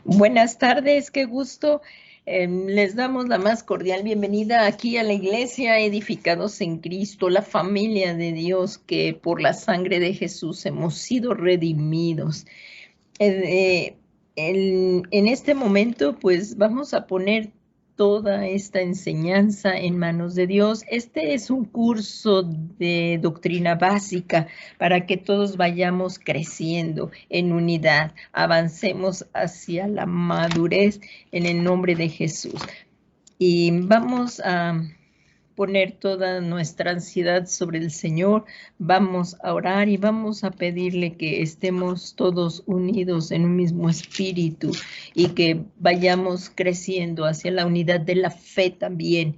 Buenas tardes, qué gusto. Les damos la más cordial bienvenida aquí a la iglesia Edificados en Cristo, la familia de Dios que por la sangre de Jesús hemos sido redimidos. En este momento, pues vamos a poner toda esta enseñanza en manos de Dios. Este es un curso de doctrina básica para que todos vayamos creciendo en unidad, avancemos hacia la madurez en el nombre de Jesús. Y vamos a poner toda nuestra ansiedad sobre el Señor, vamos a orar y vamos a pedirle que estemos todos unidos en un mismo espíritu y que vayamos creciendo hacia la unidad de la fe también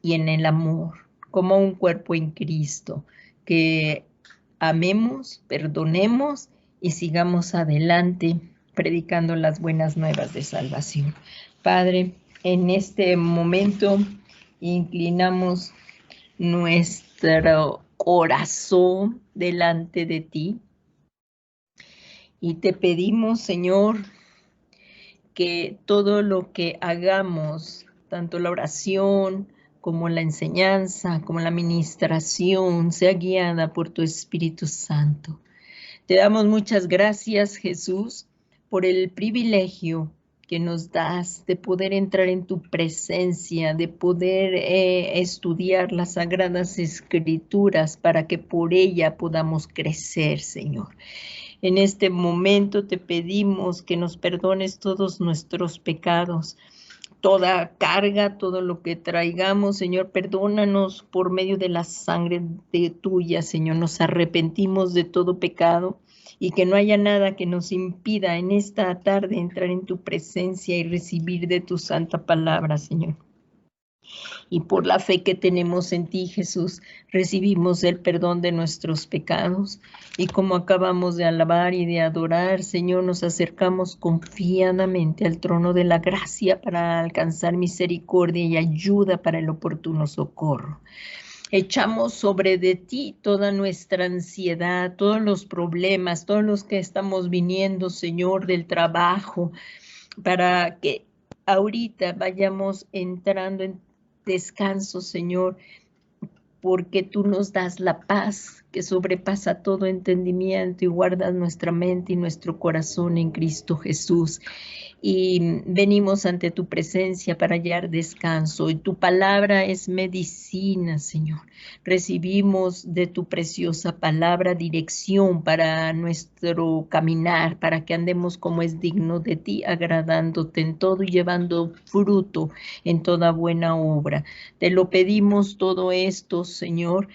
y en el amor, como un cuerpo en Cristo, que amemos, perdonemos y sigamos adelante predicando las buenas nuevas de salvación. Padre, en este momento inclinamos nuestro corazón delante de ti y te pedimos, Señor, que todo lo que hagamos, tanto la oración como la enseñanza, como la ministración, sea guiada por tu Espíritu Santo. Te damos muchas gracias, Jesús, por el privilegio que nos das de poder entrar en tu presencia, de poder estudiar las Sagradas Escrituras para que por ella podamos crecer, Señor. En este momento te pedimos que nos perdones todos nuestros pecados, toda carga, todo lo que traigamos, Señor, perdónanos por medio de la sangre de tuya, Señor. Nos arrepentimos de todo pecado y que no haya nada que nos impida en esta tarde entrar en tu presencia y recibir de tu santa palabra, Señor. Y por la fe que tenemos en ti, Jesús, recibimos el perdón de nuestros pecados. Y como acabamos de alabar y de adorar, Señor, nos acercamos confiadamente al trono de la gracia para alcanzar misericordia y ayuda para el oportuno socorro. Echamos sobre de ti toda nuestra ansiedad, todos los problemas, todos los que estamos viniendo, Señor, del trabajo, para que ahorita vayamos entrando en descanso, Señor, porque tú nos das la paz que sobrepasa todo entendimiento y guardas nuestra mente y nuestro corazón en Cristo Jesús. Y venimos ante tu presencia para hallar descanso. Y tu palabra es medicina, Señor. Recibimos de tu preciosa palabra dirección para nuestro caminar, para que andemos como es digno de ti, agradándote en todo y llevando fruto en toda buena obra. Te lo pedimos todo esto, Señor,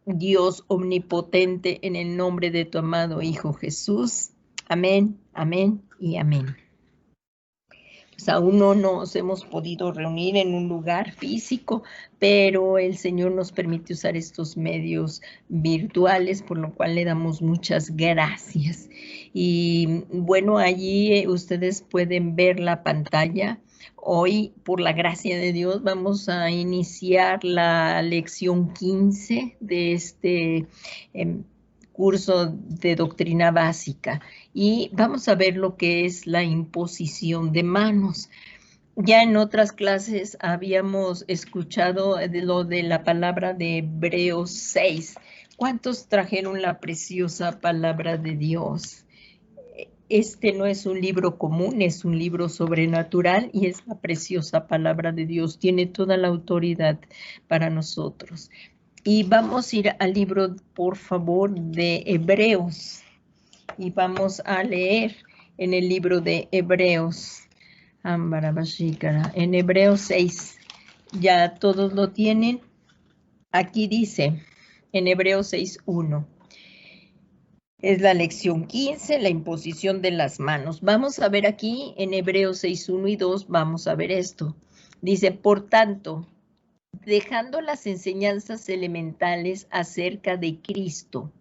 Dios omnipotente, en el nombre de tu amado Hijo Jesús. Amén, amén y amén. Pues aún no nos hemos podido reunir en un lugar físico, pero el Señor nos permite usar estos medios virtuales, por lo cual le damos muchas gracias. Y bueno, allí ustedes pueden ver la pantalla. Hoy, por la gracia de Dios, vamos a iniciar la lección 15 de este curso de doctrina básica y vamos a ver lo que es la imposición de manos. Ya en otras clases habíamos escuchado de lo de la palabra de Hebreos 6. ¿Cuántos trajeron la preciosa palabra de Dios? Este no es un libro común, es un libro sobrenatural y es la preciosa palabra de Dios. Tiene toda la autoridad para nosotros. Y vamos a ir al libro, por favor, de Hebreos. Y vamos a leer en el libro de Hebreos. En Hebreos 6. Ya todos lo tienen. Aquí dice, en Hebreos 6:1. Es la lección 15, la imposición de las manos. Vamos a ver aquí en Hebreos 6:1 y 2, vamos a ver esto. Dice, por tanto, dejando las enseñanzas elementales acerca de Cristo,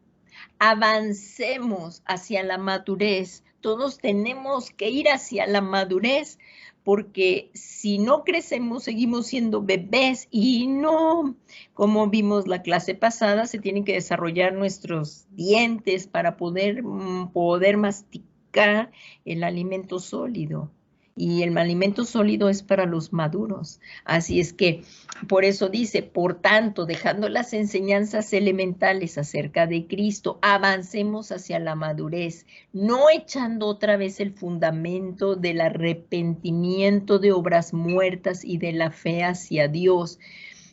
avancemos hacia la madurez. Todos tenemos que ir hacia la madurez, porque si no crecemos, seguimos siendo bebés y no, como vimos la clase pasada, se tienen que desarrollar nuestros dientes para poder masticar buscar el alimento sólido. Y el alimento sólido es para los maduros. Así es que, por eso dice, por tanto, dejando las enseñanzas elementales acerca de Cristo, avancemos hacia la madurez, no echando otra vez el fundamento del arrepentimiento de obras muertas y de la fe hacia Dios,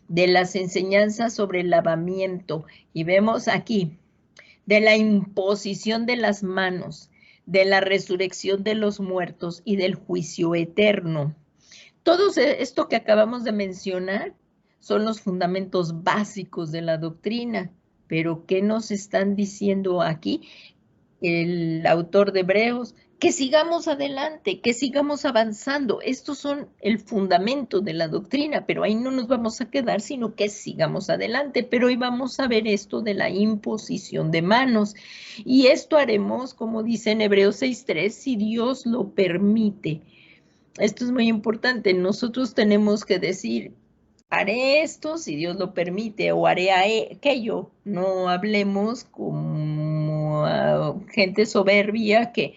de las enseñanzas sobre el lavamiento. Y vemos aquí, de la imposición de las manos, de la resurrección de los muertos y del juicio eterno. Todo esto que acabamos de mencionar son los fundamentos básicos de la doctrina. Pero ¿qué nos están diciendo aquí el autor de Hebreos? Que sigamos adelante, que sigamos avanzando. Estos son el fundamento de la doctrina, pero ahí no nos vamos a quedar, sino que sigamos adelante. Pero hoy vamos a ver esto de la imposición de manos. Y esto haremos, como dice en Hebreos 6:3, si Dios lo permite. Esto es muy importante. Nosotros tenemos que decir, haré esto si Dios lo permite, o haré aquello. No hablemos como gente soberbia que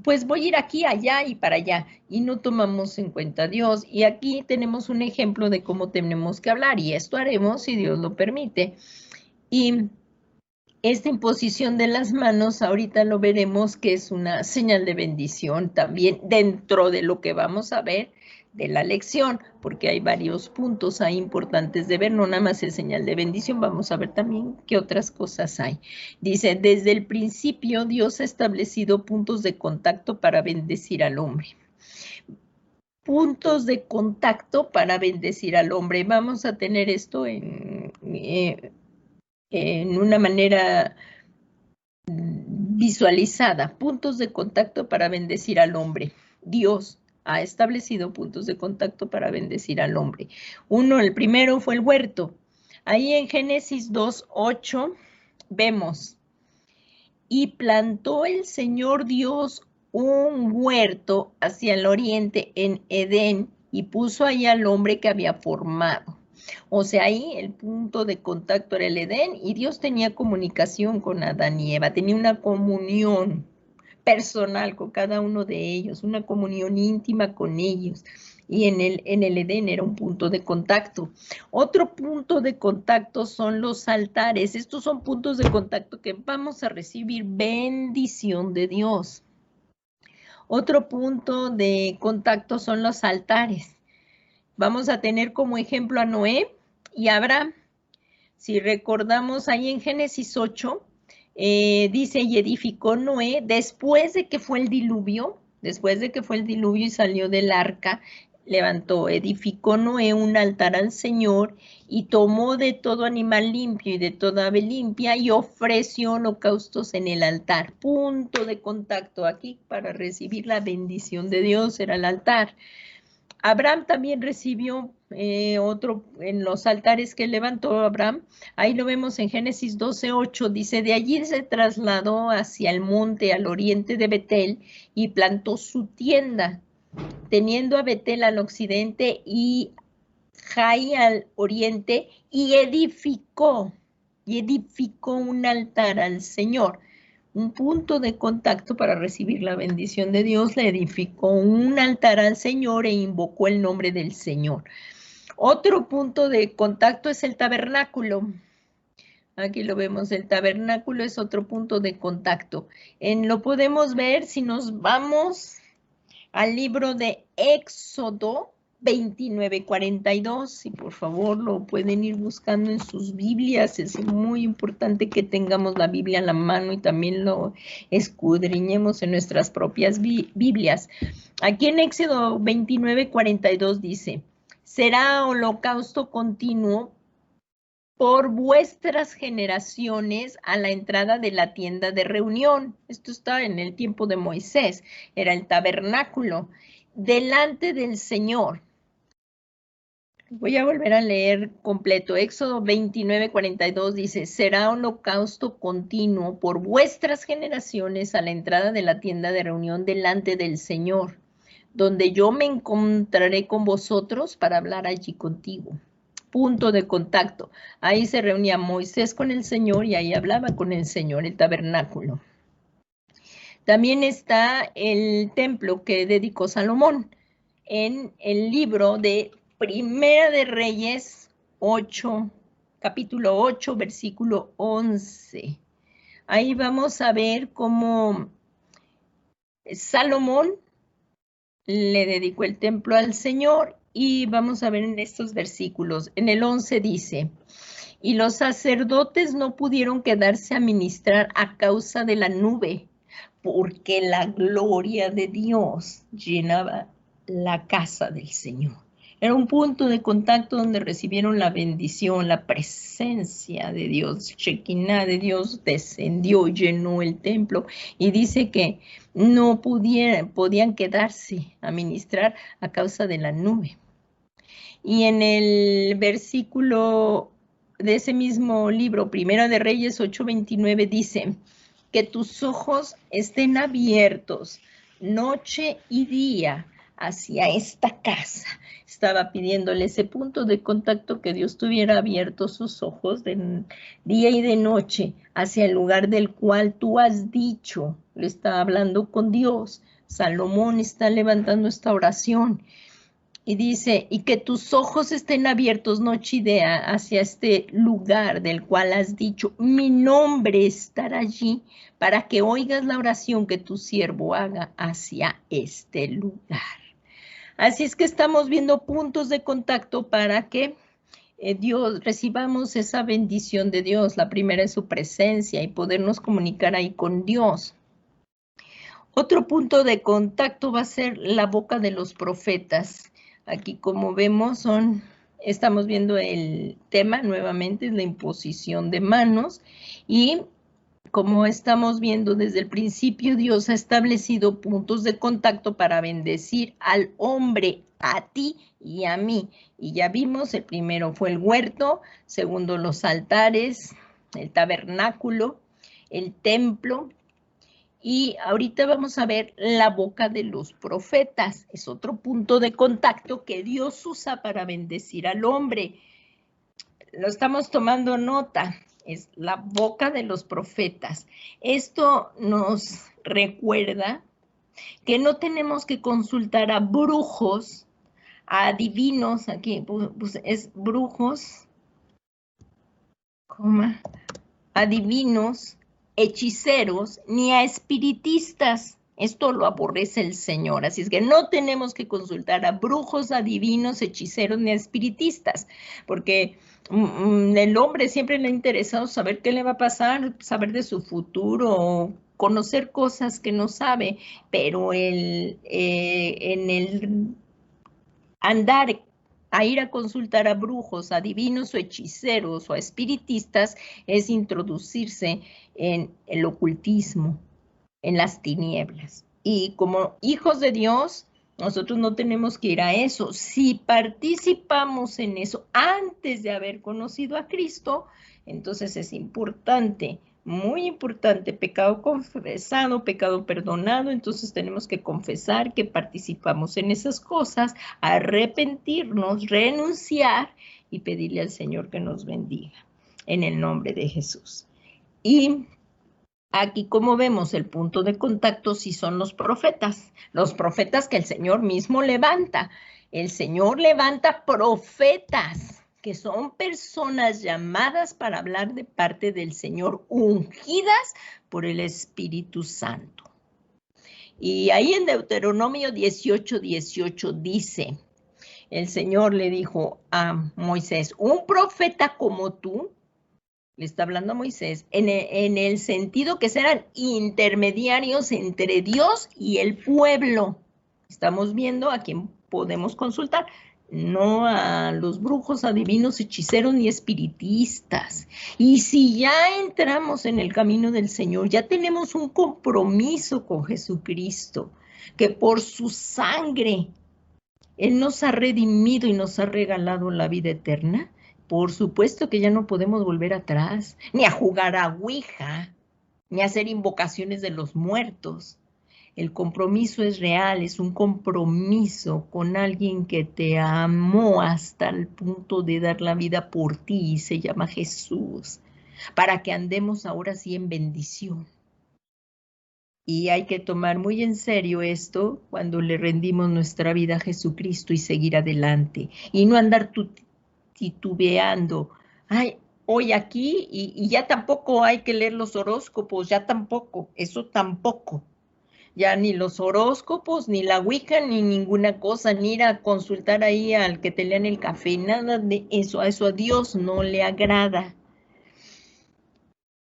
pues voy a ir aquí, allá y para allá, y no tomamos en cuenta a Dios. Y aquí tenemos un ejemplo de cómo tenemos que hablar, y esto haremos si Dios lo permite. Y esta imposición de las manos, ahorita lo veremos que es una señal de bendición también dentro de lo que vamos a ver de la lección, porque hay varios puntos ahí importantes de ver, no nada más es señal de bendición, vamos a ver también qué otras cosas hay. Dice, desde el principio Dios ha establecido puntos de contacto para bendecir al hombre. Puntos de contacto para bendecir al hombre. Vamos a tener esto en una manera visualizada, puntos de contacto para bendecir al hombre. Dios ha establecido puntos de contacto para bendecir al hombre. El primero fue el huerto. Ahí en Génesis 2:8 vemos, y plantó el Señor Dios un huerto hacia el oriente en Edén y puso ahí al hombre que había formado. O sea, ahí el punto de contacto era el Edén y Dios tenía comunicación con Adán y Eva, tenía una comunión personal con cada uno de ellos, una comunión íntima con ellos. Y en el Edén era un punto de contacto. Otro punto de contacto son los altares. Estos son puntos de contacto que vamos a recibir bendición de Dios. Otro punto de contacto son los altares. Vamos a tener como ejemplo a Noé y Abraham. Si recordamos ahí en Génesis 8, dice, y edificó Noé después de que fue el diluvio y salió del arca, edificó Noé un altar al Señor y tomó de todo animal limpio y de toda ave limpia y ofreció holocaustos en el altar. Punto de contacto aquí para recibir la bendición de Dios era el altar. Abraham también recibió otro en los altares que levantó Abraham. Ahí lo vemos en Génesis 12:8. Dice, de allí se trasladó hacia el monte al oriente de Betel y plantó su tienda, teniendo a Betel al occidente y Jai al oriente, y edificó un altar al Señor. Un punto de contacto para recibir la bendición de Dios, le edificó un altar al Señor e invocó el nombre del Señor. Otro punto de contacto es el tabernáculo. Aquí lo vemos, el tabernáculo es otro punto de contacto. Lo podemos ver si nos vamos al libro de Éxodo 29:42, si por favor lo pueden ir buscando en sus Biblias. Es muy importante que tengamos la Biblia a la mano y también lo escudriñemos en nuestras propias Biblias. Aquí en Éxodo 29:42 dice, será holocausto continuo por vuestras generaciones a la entrada de la tienda de reunión. Esto está en el tiempo de Moisés, era el tabernáculo, delante del Señor. Voy a volver a leer completo. Éxodo 29:42 dice, será holocausto continuo por vuestras generaciones a la entrada de la tienda de reunión delante del Señor, donde yo me encontraré con vosotros para hablar allí contigo. Punto de contacto. Ahí se reunía Moisés con el Señor y ahí hablaba con el Señor, el tabernáculo. También está el templo que dedicó Salomón en el libro de Primera de Reyes 8, capítulo 8, versículo 11. Ahí vamos a ver cómo Salomón le dedicó el templo al Señor y vamos a ver en estos versículos. En el 11 dice: y los sacerdotes no pudieron quedarse a ministrar a causa de la nube, porque la gloria de Dios llenaba la casa del Señor. Era un punto de contacto donde recibieron la bendición, la presencia de Dios. Shekinah de Dios descendió, llenó el templo y dice que no podían quedarse a ministrar a causa de la nube. Y en el versículo de ese mismo libro, Primera de Reyes 8:29, dice: que tus ojos estén abiertos noche y día hacia esta casa. Estaba pidiéndole ese punto de contacto, que Dios tuviera abiertos sus ojos de día y de noche hacia el lugar del cual tú has dicho. Le está hablando con Dios. Salomón está levantando esta oración. Y dice: y que tus ojos estén abiertos noche y día hacia este lugar del cual has dicho, mi nombre estará allí, para que oigas la oración que tu siervo haga hacia este lugar. Así es que estamos viendo puntos de contacto para que Dios, recibamos esa bendición de Dios. La primera es su presencia y podernos comunicar ahí con Dios. Otro punto de contacto va a ser la boca de los profetas. Aquí, como vemos, estamos viendo el tema nuevamente, es la imposición de manos. Y como estamos viendo desde el principio, Dios ha establecido puntos de contacto para bendecir al hombre, a ti y a mí. Y ya vimos, el primero fue el huerto, segundo los altares, el tabernáculo, el templo. Y ahorita vamos a ver la boca de los profetas. Es otro punto de contacto que Dios usa para bendecir al hombre. Lo estamos tomando nota. Es la boca de los profetas. Esto nos recuerda que no tenemos que consultar a brujos, a adivinos. Aquí pues es brujos, adivinos, hechiceros, ni a espiritistas. Esto lo aborrece el Señor. Así es que no tenemos que consultar a brujos, adivinos, hechiceros, ni a espiritistas, porque el hombre siempre le ha interesado saber qué le va a pasar, saber de su futuro, conocer cosas que no sabe, pero en el andar a ir a consultar a brujos, adivinos o hechiceros o a espiritistas es introducirse en el ocultismo, en las tinieblas. Y como hijos de Dios, nosotros no tenemos que ir a eso. Si participamos en eso antes de haber conocido a Cristo, entonces es importante, muy importante, pecado confesado, pecado perdonado. Entonces tenemos que confesar que participamos en esas cosas, arrepentirnos, renunciar y pedirle al Señor que nos bendiga en el nombre de Jesús. Y aquí, como vemos, el punto de contacto sí son los profetas que el Señor mismo levanta. El Señor levanta profetas, que son personas llamadas para hablar de parte del Señor, ungidas por el Espíritu Santo. Y ahí en Deuteronomio 18:18 dice, el Señor le dijo a Moisés: un profeta como tú, le está hablando a Moisés, en el sentido que serán intermediarios entre Dios y el pueblo. Estamos viendo a quién podemos consultar, no a los brujos, adivinos, hechiceros ni espiritistas. Y si ya entramos en el camino del Señor, ya tenemos un compromiso con Jesucristo, que por su sangre Él nos ha redimido y nos ha regalado la vida eterna. Por supuesto que ya no podemos volver atrás, ni a jugar a Ouija, ni a hacer invocaciones de los muertos. El compromiso es real, es un compromiso con alguien que te amó hasta el punto de dar la vida por ti, y se llama Jesús, para que andemos ahora sí en bendición. Y hay que tomar muy en serio esto cuando le rendimos nuestra vida a Jesucristo y seguir adelante. Y no andar titubeando. Ay, hoy aquí y ya tampoco hay que leer los horóscopos, ya tampoco, eso tampoco. Ya ni los horóscopos, ni la Wicca, ni ninguna cosa, ni ir a consultar ahí al que te lean el café, nada de eso. A eso a Dios no le agrada.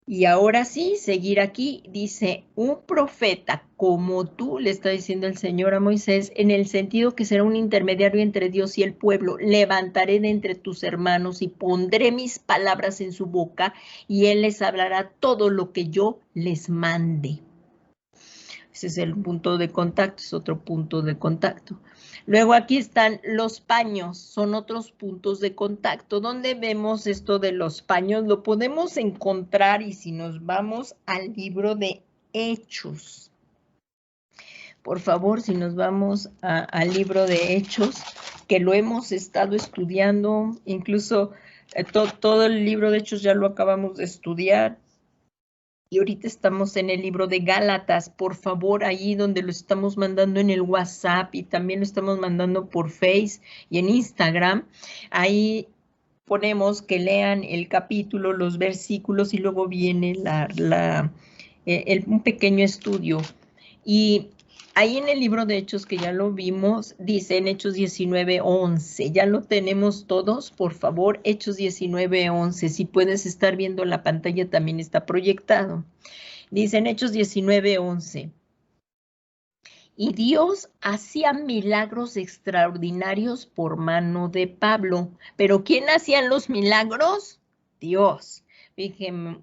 Y ahora sí, seguir aquí, dice, un profeta como tú, le está diciendo el Señor a Moisés, en el sentido que será un intermediario entre Dios y el pueblo, levantaré de entre tus hermanos y pondré mis palabras en su boca y él les hablará todo lo que yo les mande. Ese es el punto de contacto, es otro punto de contacto. Luego aquí están los paños, son otros puntos de contacto. ¿Dónde vemos esto de los paños? Lo podemos encontrar y si nos vamos al libro de Hechos. Por favor, si nos vamos al libro de Hechos, que lo hemos estado estudiando, incluso todo el libro de Hechos ya lo acabamos de estudiar. Y ahorita estamos en el libro de Gálatas, por favor, ahí donde lo estamos mandando en el WhatsApp y también lo estamos mandando por Face y en Instagram, ahí ponemos que lean el capítulo, los versículos y luego viene un pequeño estudio. Y ahí en el libro de Hechos, que ya lo vimos, dice en Hechos 19:11, ya lo tenemos todos, por favor, Hechos 19:11, si puedes estar viendo la pantalla también está proyectado. Dice en Hechos 19:11, y Dios hacía milagros extraordinarios por mano de Pablo. ¿Pero quién hacía los milagros? Dios. Fíjense,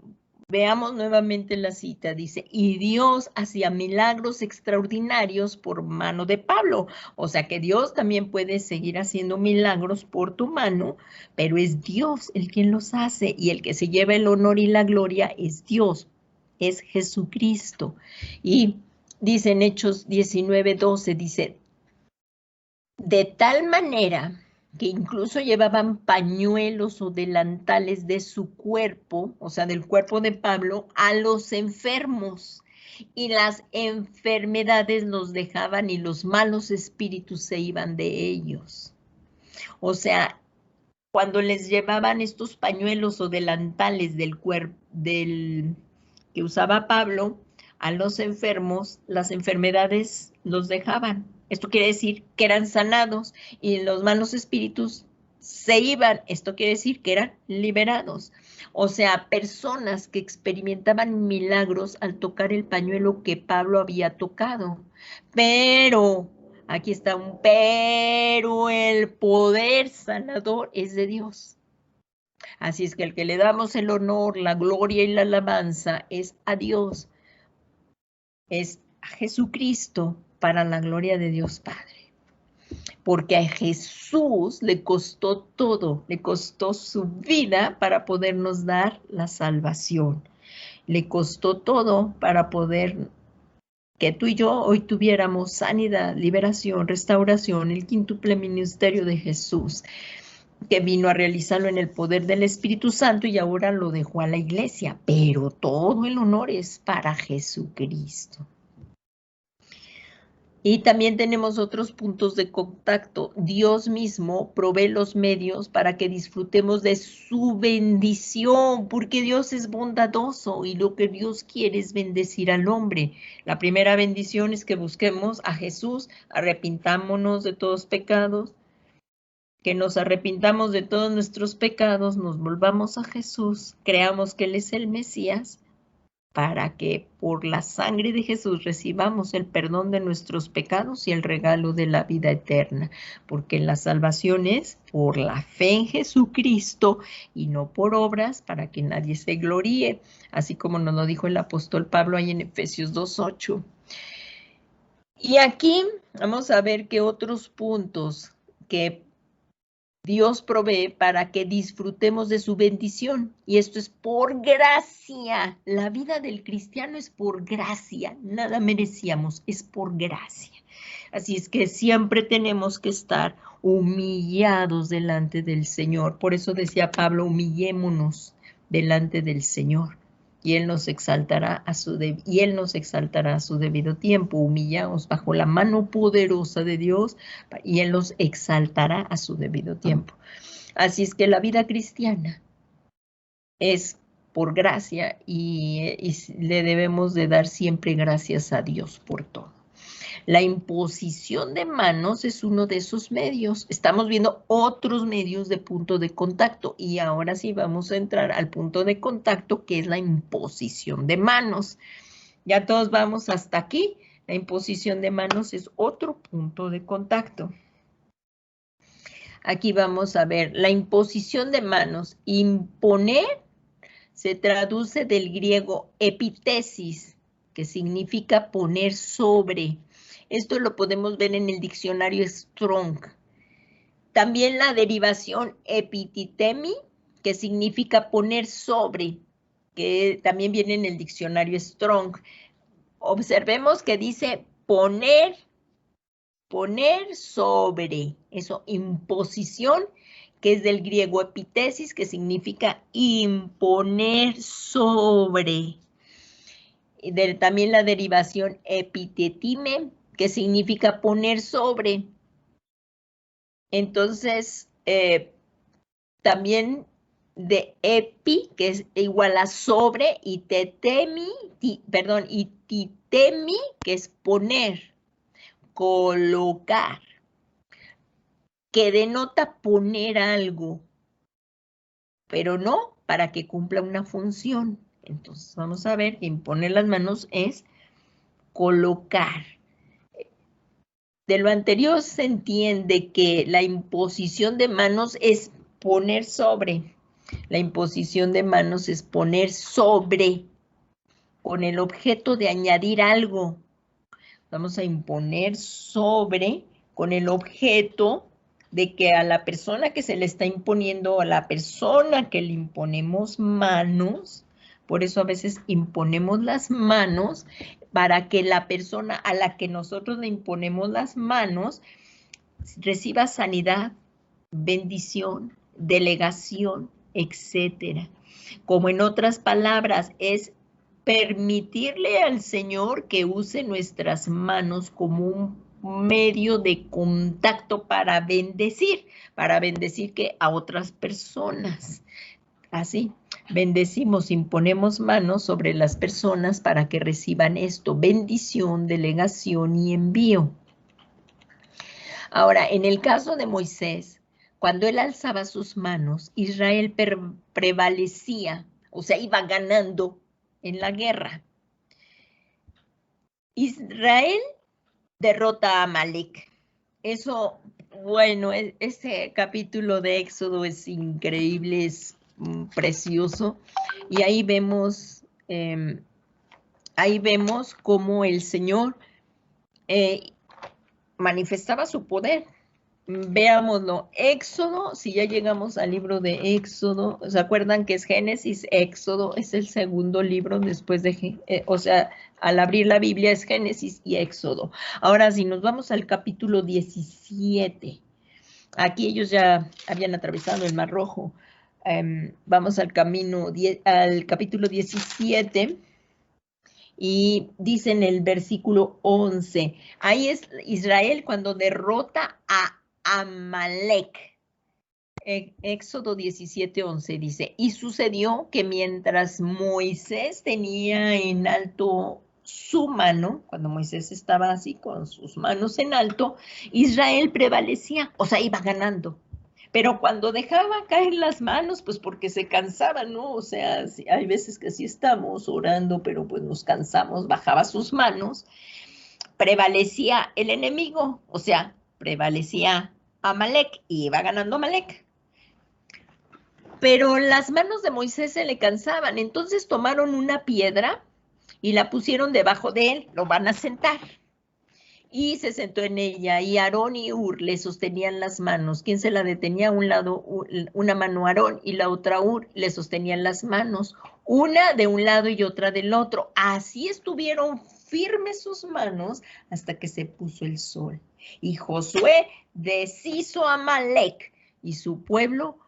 veamos nuevamente la cita. Dice, y Dios hacía milagros extraordinarios por mano de Pablo. O sea que Dios también puede seguir haciendo milagros por tu mano, pero es Dios el quien los hace y el que se lleva el honor y la gloria es Dios, es Jesucristo. Y dice en Hechos 19:12, dice, de tal manera que incluso llevaban pañuelos o delantales de su cuerpo, o sea, del cuerpo de Pablo, a los enfermos. Y las enfermedades los dejaban y los malos espíritus se iban de ellos. O sea, cuando les llevaban estos pañuelos o delantales del cuerpo que usaba Pablo a los enfermos, las enfermedades los dejaban. Esto quiere decir que eran sanados y los malos espíritus se iban. Esto quiere decir que eran liberados. O sea, personas que experimentaban milagros al tocar el pañuelo que Pablo había tocado. Pero aquí está un pero, el poder sanador es de Dios. Así es que el que le damos el honor, la gloria y la alabanza es a Dios, es a Jesucristo para la gloria de Dios Padre. Porque a Jesús le costó todo, le costó su vida para podernos dar la salvación. Le costó todo para poder que tú y yo hoy tuviéramos sanidad, liberación, restauración, el quíntuple ministerio de Jesús, que vino a realizarlo en el poder del Espíritu Santo y ahora lo dejó a la iglesia, pero todo el honor es para Jesucristo. Y también tenemos otros puntos de contacto. Dios mismo provee los medios para que disfrutemos de su bendición, porque Dios es bondadoso y lo que Dios quiere es bendecir al hombre. La primera bendición es que busquemos a Jesús, arrepintámonos de todos pecados, que nos arrepintamos de todos nuestros pecados, nos volvamos a Jesús, creamos que Él es el Mesías, para que por la sangre de Jesús recibamos el perdón de nuestros pecados y el regalo de la vida eterna, porque la salvación es por la fe en Jesucristo y no por obras, para que nadie se gloríe, así como nos lo dijo el apóstol Pablo ahí en Efesios 2:8. Y aquí vamos a ver qué otros puntos que Dios provee para que disfrutemos de su bendición. Y esto es por gracia. La vida del cristiano es por gracia. Nada merecíamos, es por gracia. Así es que siempre tenemos que estar humillados delante del Señor. Por eso decía Pablo, humillémonos delante del Señor. y Él nos exaltará a su debido tiempo. Humillaos bajo la mano poderosa de Dios y Él nos exaltará a su debido tiempo. Así es que la vida cristiana es por gracia y le debemos de dar siempre gracias a Dios por todo. La imposición de manos es uno de esos medios. Estamos viendo otros medios de punto de contacto y ahora sí vamos a entrar al punto de contacto, que es la imposición de manos. Ya todos vamos hasta aquí. La imposición de manos es otro punto de contacto. Aquí vamos a ver la imposición de manos. Imponer se traduce del griego epitesis, que significa poner sobre. Esto lo podemos ver en el diccionario Strong. También la derivación epititemi, que significa poner sobre, que también viene en el diccionario Strong. Observemos que dice poner sobre. Eso, imposición, que es del griego epitesis, que significa imponer sobre. También la derivación epitetime, que significa poner sobre. Entonces, también de epi, que es igual a sobre, y titemi, que es poner, colocar, que denota poner algo, pero no para que cumpla una función. Entonces vamos a ver que imponer las manos es colocar. De lo anterior se entiende que la imposición de manos es poner sobre. La imposición de manos es poner sobre con el objeto de añadir algo. Vamos a imponer sobre con el objeto de que a la persona que se le está imponiendo, a la persona que le imponemos manos, por eso a veces imponemos las manos, para que la persona a la que nosotros le imponemos las manos reciba sanidad, bendición, delegación, etcétera. Como en otras palabras, es permitirle al Señor que use nuestras manos como un medio de contacto para bendecir que a otras personas. Así, bendecimos, imponemos manos sobre las personas para que reciban esto, bendición, delegación y envío. Ahora, en el caso de Moisés, cuando él alzaba sus manos, Israel prevalecía, o sea, iba ganando en la guerra. Israel derrota a Amalek. Eso, bueno, este capítulo de Éxodo es increíble, es precioso. Y ahí vemos cómo el Señor manifestaba su poder. Veámoslo, Éxodo, si ya llegamos al libro de Éxodo, ¿se acuerdan que es Génesis? Éxodo es el segundo libro después de, o sea, al abrir la Biblia es Génesis y Éxodo. Ahora, si nos vamos al capítulo 17, aquí ellos ya habían atravesado el Mar Rojo. Vamos al capítulo 17, y dice en el versículo 11, ahí es Israel cuando derrota a Amalek. Éxodo 17:11 dice, y sucedió que mientras Moisés tenía en alto su mano, cuando Moisés estaba así con sus manos en alto, Israel prevalecía, o sea, iba ganando. Pero cuando dejaba caer las manos, pues porque se cansaban, ¿no? O sea, hay veces que sí estamos orando, pero pues nos cansamos, bajaba sus manos, prevalecía el enemigo, o sea, prevalecía Amalek y iba ganando Amalek. Pero las manos de Moisés se le cansaban, entonces tomaron una piedra y la pusieron debajo de él, lo van a sentar. Y se sentó en ella, y Aarón y Hur le sostenían las manos. ¿Quién se la detenía? A un lado, una mano Aarón y la otra Hur le sostenían las manos, una de un lado y otra del otro. Así estuvieron firmes sus manos hasta que se puso el sol. Y Josué deshizo a Amalek y su pueblo,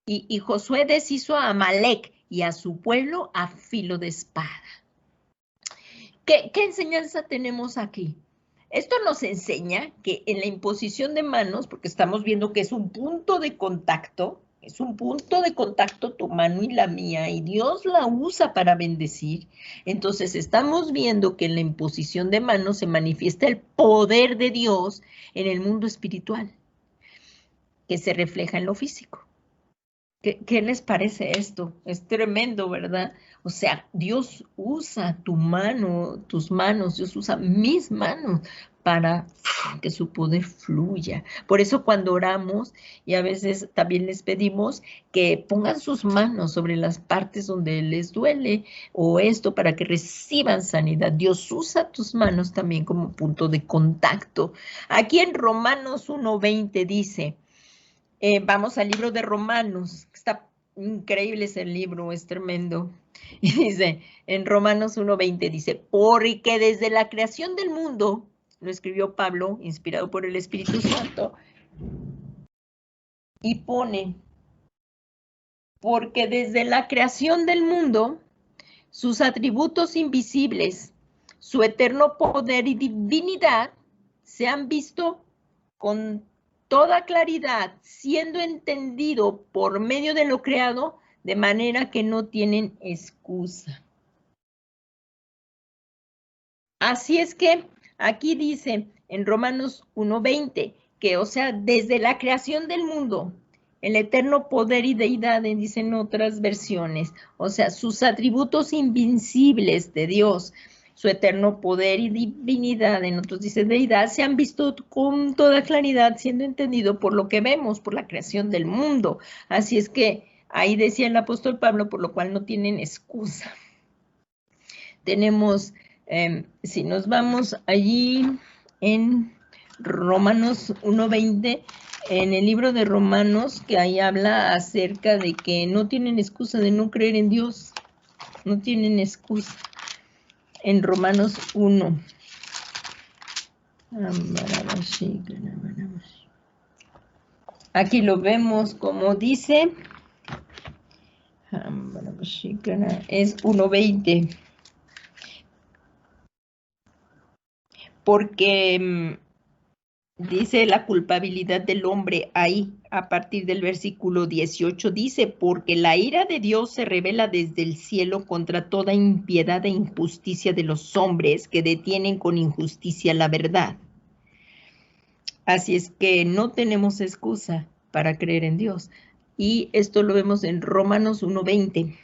y Josué deshizo a Amalek y a su pueblo a filo de espada. ¿Qué enseñanza tenemos aquí? Esto nos enseña que en la imposición de manos, porque estamos viendo que es un punto de contacto tu mano y la mía, y Dios la usa para bendecir. Entonces estamos viendo que en la imposición de manos se manifiesta el poder de Dios en el mundo espiritual, que se refleja en lo físico. ¿Qué les parece esto? Es tremendo, ¿verdad? O sea, Dios usa tu mano, tus manos, Dios usa mis manos para que su poder fluya. Por eso cuando oramos, y a veces también les pedimos que pongan sus manos sobre las partes donde les duele, o esto para que reciban sanidad. Dios usa tus manos también como punto de contacto. Aquí en Romanos 1:20 dice... vamos al libro de Romanos, está increíble ese libro, es tremendo. Y dice, en Romanos 1:20 dice, porque desde la creación del mundo, lo escribió Pablo, inspirado por el Espíritu Santo, y pone, porque desde la creación del mundo, sus atributos invisibles, su eterno poder y divinidad, se han visto con toda claridad, siendo entendido por medio de lo creado, de manera que no tienen excusa. Así es que aquí dice en Romanos 1:20 que, o sea, desde la creación del mundo, el eterno poder y deidad, dicen otras versiones, o sea, sus atributos invincibles de Dios, su eterno poder y divinidad, en otros dice deidad, se han visto con toda claridad, siendo entendido por lo que vemos, por la creación del mundo. Así es que ahí decía el apóstol Pablo, por lo cual no tienen excusa. Tenemos, si nos vamos allí en Romanos 1:20, en el libro de Romanos, que ahí habla acerca de que no tienen excusa de no creer en Dios, no tienen excusa. En Romanos 1. Aquí lo vemos como dice, es 1:20. Porque dice la culpabilidad del hombre ahí, a partir del versículo 18, dice, porque la ira de Dios se revela desde el cielo contra toda impiedad e injusticia de los hombres que detienen con injusticia la verdad. Así es que no tenemos excusa para creer en Dios. Y esto lo vemos en Romanos 1:20.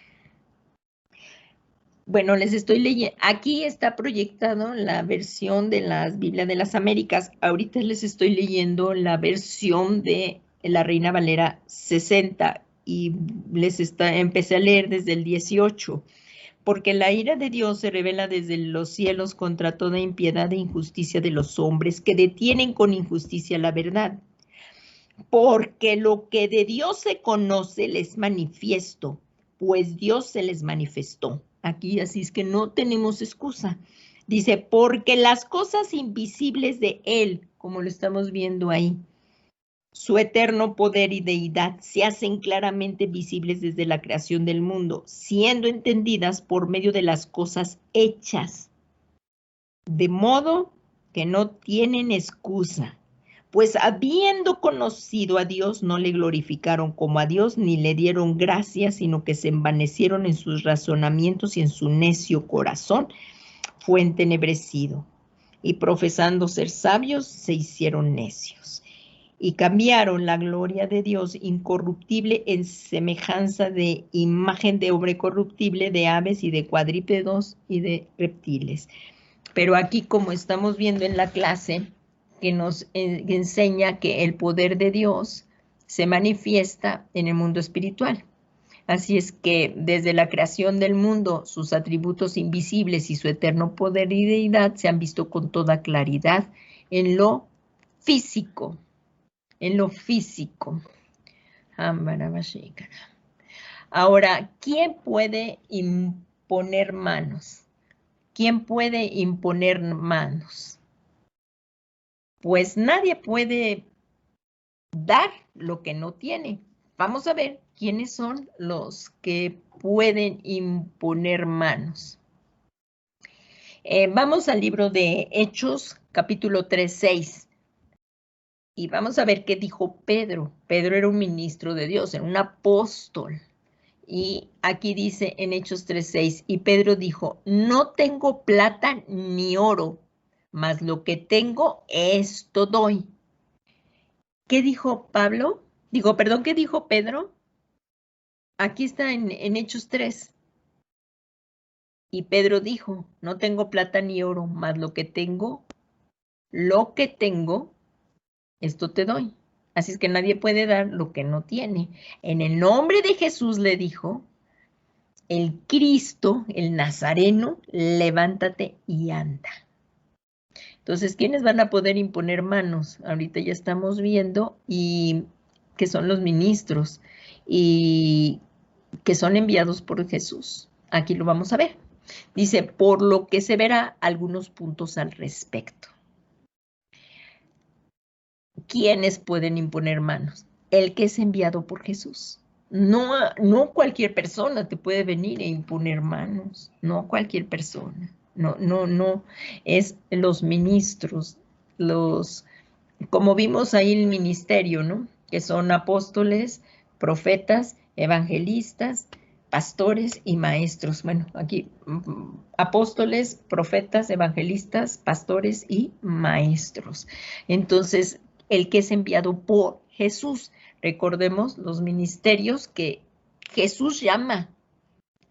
Bueno, les estoy leyendo, aquí está proyectado la versión de las Biblia de las Américas. Ahorita les estoy leyendo la versión de la Reina Valera 60 y empecé a leer desde el 18. Porque la ira de Dios se revela desde los cielos contra toda impiedad e injusticia de los hombres que detienen con injusticia la verdad. Porque lo que de Dios se conoce les manifiesto, pues Dios se les manifestó. Aquí así es que no tenemos excusa. Dice, porque las cosas invisibles de Él, como lo estamos viendo ahí, su eterno poder y deidad se hacen claramente visibles desde la creación del mundo, siendo entendidas por medio de las cosas hechas, de modo que no tienen excusa. Pues habiendo conocido a Dios, no le glorificaron como a Dios, ni le dieron gracias, sino que se envanecieron en sus razonamientos y en su necio corazón fue entenebrecido. Y profesando ser sabios, se hicieron necios. Y cambiaron la gloria de Dios incorruptible en semejanza de imagen de hombre corruptible, de aves y de cuadrúpedos y de reptiles. Pero aquí, como estamos viendo en la clase, que nos enseña que el poder de Dios se manifiesta en el mundo espiritual. Así es que desde la creación del mundo, sus atributos invisibles y su eterno poder y deidad se han visto con toda claridad en lo físico. En lo físico. Ahora, ¿quién puede imponer manos? ¿Quién puede imponer manos? Pues nadie puede dar lo que no tiene. vamos a ver quiénes son los que pueden imponer manos. Vamos al libro de Hechos, capítulo 3:6. Y vamos a ver qué dijo Pedro. Pedro era un ministro de Dios, era un apóstol. Y aquí dice en Hechos 3:6, y Pedro dijo, no tengo plata ni oro, mas lo que tengo, esto doy. ¿Qué dijo Pablo? ¿Qué dijo Pedro? Aquí está en Hechos 3. Y Pedro dijo, no tengo plata ni oro, mas lo que tengo, esto te doy. Así es que nadie puede dar lo que no tiene. En el nombre de Jesús le dijo, el Cristo, el Nazareno, levántate y anda. Entonces, ¿quiénes van a poder imponer manos? Ahorita ya estamos viendo y que son los ministros y que son enviados por Jesús. Aquí lo vamos a ver. Dice, por lo que se verá algunos puntos al respecto. ¿Quiénes pueden imponer manos? El que es enviado por Jesús. No cualquier persona te puede venir e imponer manos. No cualquier persona. No. Es los ministros, como vimos ahí el ministerio, ¿no? Que son apóstoles, profetas, evangelistas, pastores y maestros. Bueno, aquí apóstoles, profetas, evangelistas, pastores y maestros. Entonces, el que es enviado por Jesús. Recordemos los ministerios que Jesús llama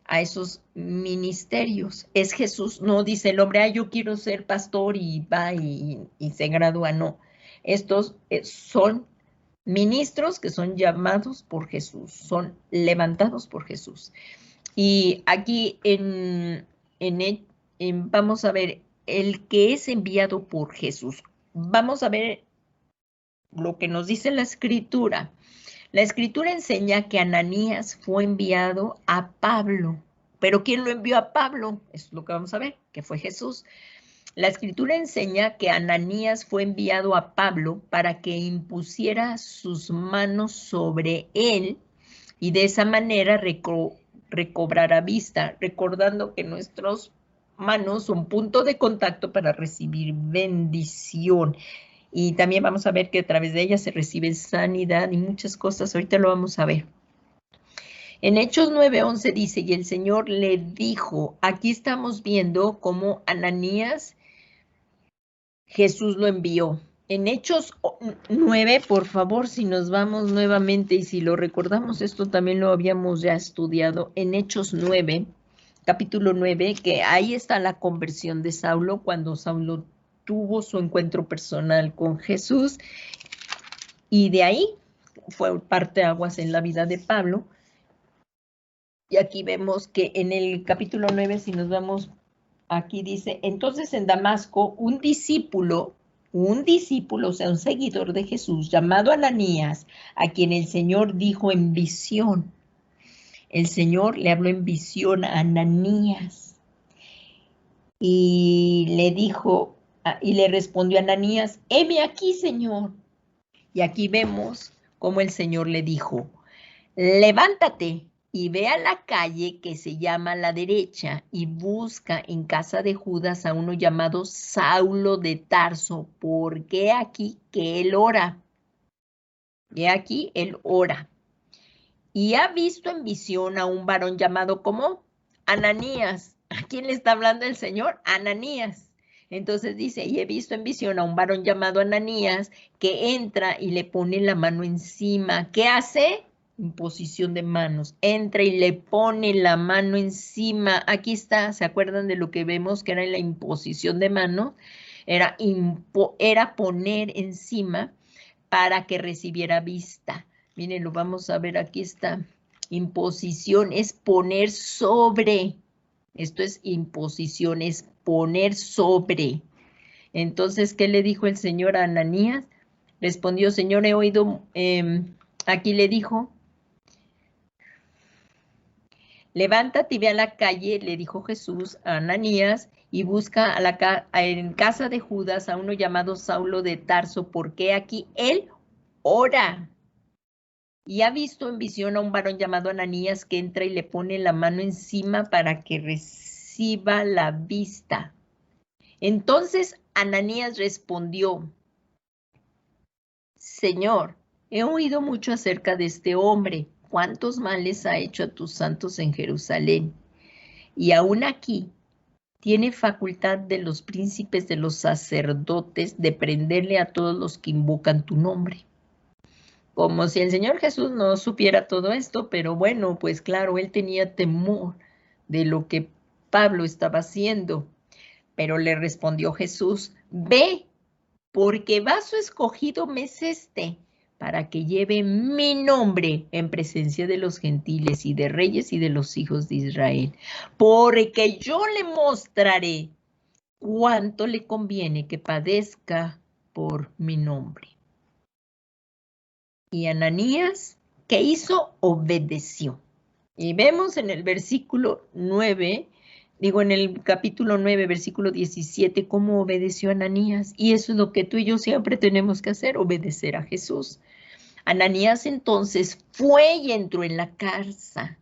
a esos ministerios. Es Jesús, no dice el hombre, yo quiero ser pastor y va y se gradúa, no. Estos son ministros que son llamados por Jesús, son levantados por Jesús. Y aquí vamos a ver el que es enviado por Jesús. Vamos a ver lo que nos dice la Escritura. La Escritura enseña que Ananías fue enviado a Pablo. ¿Pero quién lo envió a Pablo? Es lo que vamos a ver, que fue Jesús. La Escritura enseña que Ananías fue enviado a Pablo para que impusiera sus manos sobre él y de esa manera recobrará vista, recordando que nuestras manos son punto de contacto para recibir bendición. Y también vamos a ver que a través de ellas se recibe sanidad y muchas cosas. Ahorita lo vamos a ver. En Hechos 9:11 dice, y el Señor le dijo, aquí estamos viendo cómo Ananías, Jesús lo envió. En Hechos 9, por favor, si nos vamos nuevamente y si lo recordamos, esto también lo habíamos ya estudiado. En Hechos 9, capítulo 9, que ahí está la conversión de Saulo, cuando Saulo tuvo su encuentro personal con Jesús, y de ahí fue parteaguas en la vida de Pablo. Y aquí vemos que en el capítulo 9, si nos vamos, aquí dice, entonces en Damasco, un discípulo, o sea, un seguidor de Jesús, llamado Ananías, a quien el Señor dijo en visión. El Señor le habló en visión a Ananías y le dijo, y le respondió a Ananías, heme aquí, Señor. Y aquí vemos cómo el Señor le dijo, levántate y ve a la calle que se llama La Derecha y busca en casa de Judas a uno llamado Saulo de Tarso, porque aquí que él ora. He aquí él ora. Y ha visto en visión a un varón llamado ¿cómo? Ananías. ¿A quién le está hablando el Señor? Ananías. Entonces dice, y he visto en visión a un varón llamado Ananías que entra y le pone la mano encima. ¿Qué hace? Imposición de manos. Entra y le pone la mano encima. Aquí está, ¿se acuerdan de lo que vemos que era la imposición de manos? Era poner encima para que recibiera vista. Miren, lo vamos a ver, aquí está. Imposición es poner sobre. Esto es imposición, es poner sobre. Entonces, ¿qué le dijo el Señor a Ananías? Respondió, Señor, he oído, aquí le dijo, levántate y ve a la calle, le dijo Jesús a Ananías, y busca en casa de Judas a uno llamado Saulo de Tarso, porque aquí él ora. y ha visto en visión a un varón llamado Ananías que entra y le pone la mano encima para que reciba la vista. Entonces Ananías respondió: Señor, he oído mucho acerca de este hombre, cuántos males ha hecho a tus santos en Jerusalén, y aún aquí tiene facultad de los príncipes de los sacerdotes de prenderle a todos los que invocan tu nombre. Como si el Señor Jesús no supiera todo esto, pero bueno, pues claro, él tenía temor de lo que Pablo estaba haciendo. Pero le respondió Jesús: ve, porque vaso escogido me es este, para que lleve mi nombre en presencia de los gentiles y de reyes y de los hijos de Israel, porque yo le mostraré cuánto le conviene que padezca por mi nombre. Y Ananías, ¿qué hizo? Obedeció. Y vemos en el versículo 9, en el capítulo 9, versículo 17, cómo obedeció Ananías. Y eso es lo que tú y yo siempre tenemos que hacer, obedecer a Jesús. Ananías entonces fue y entró en la casa.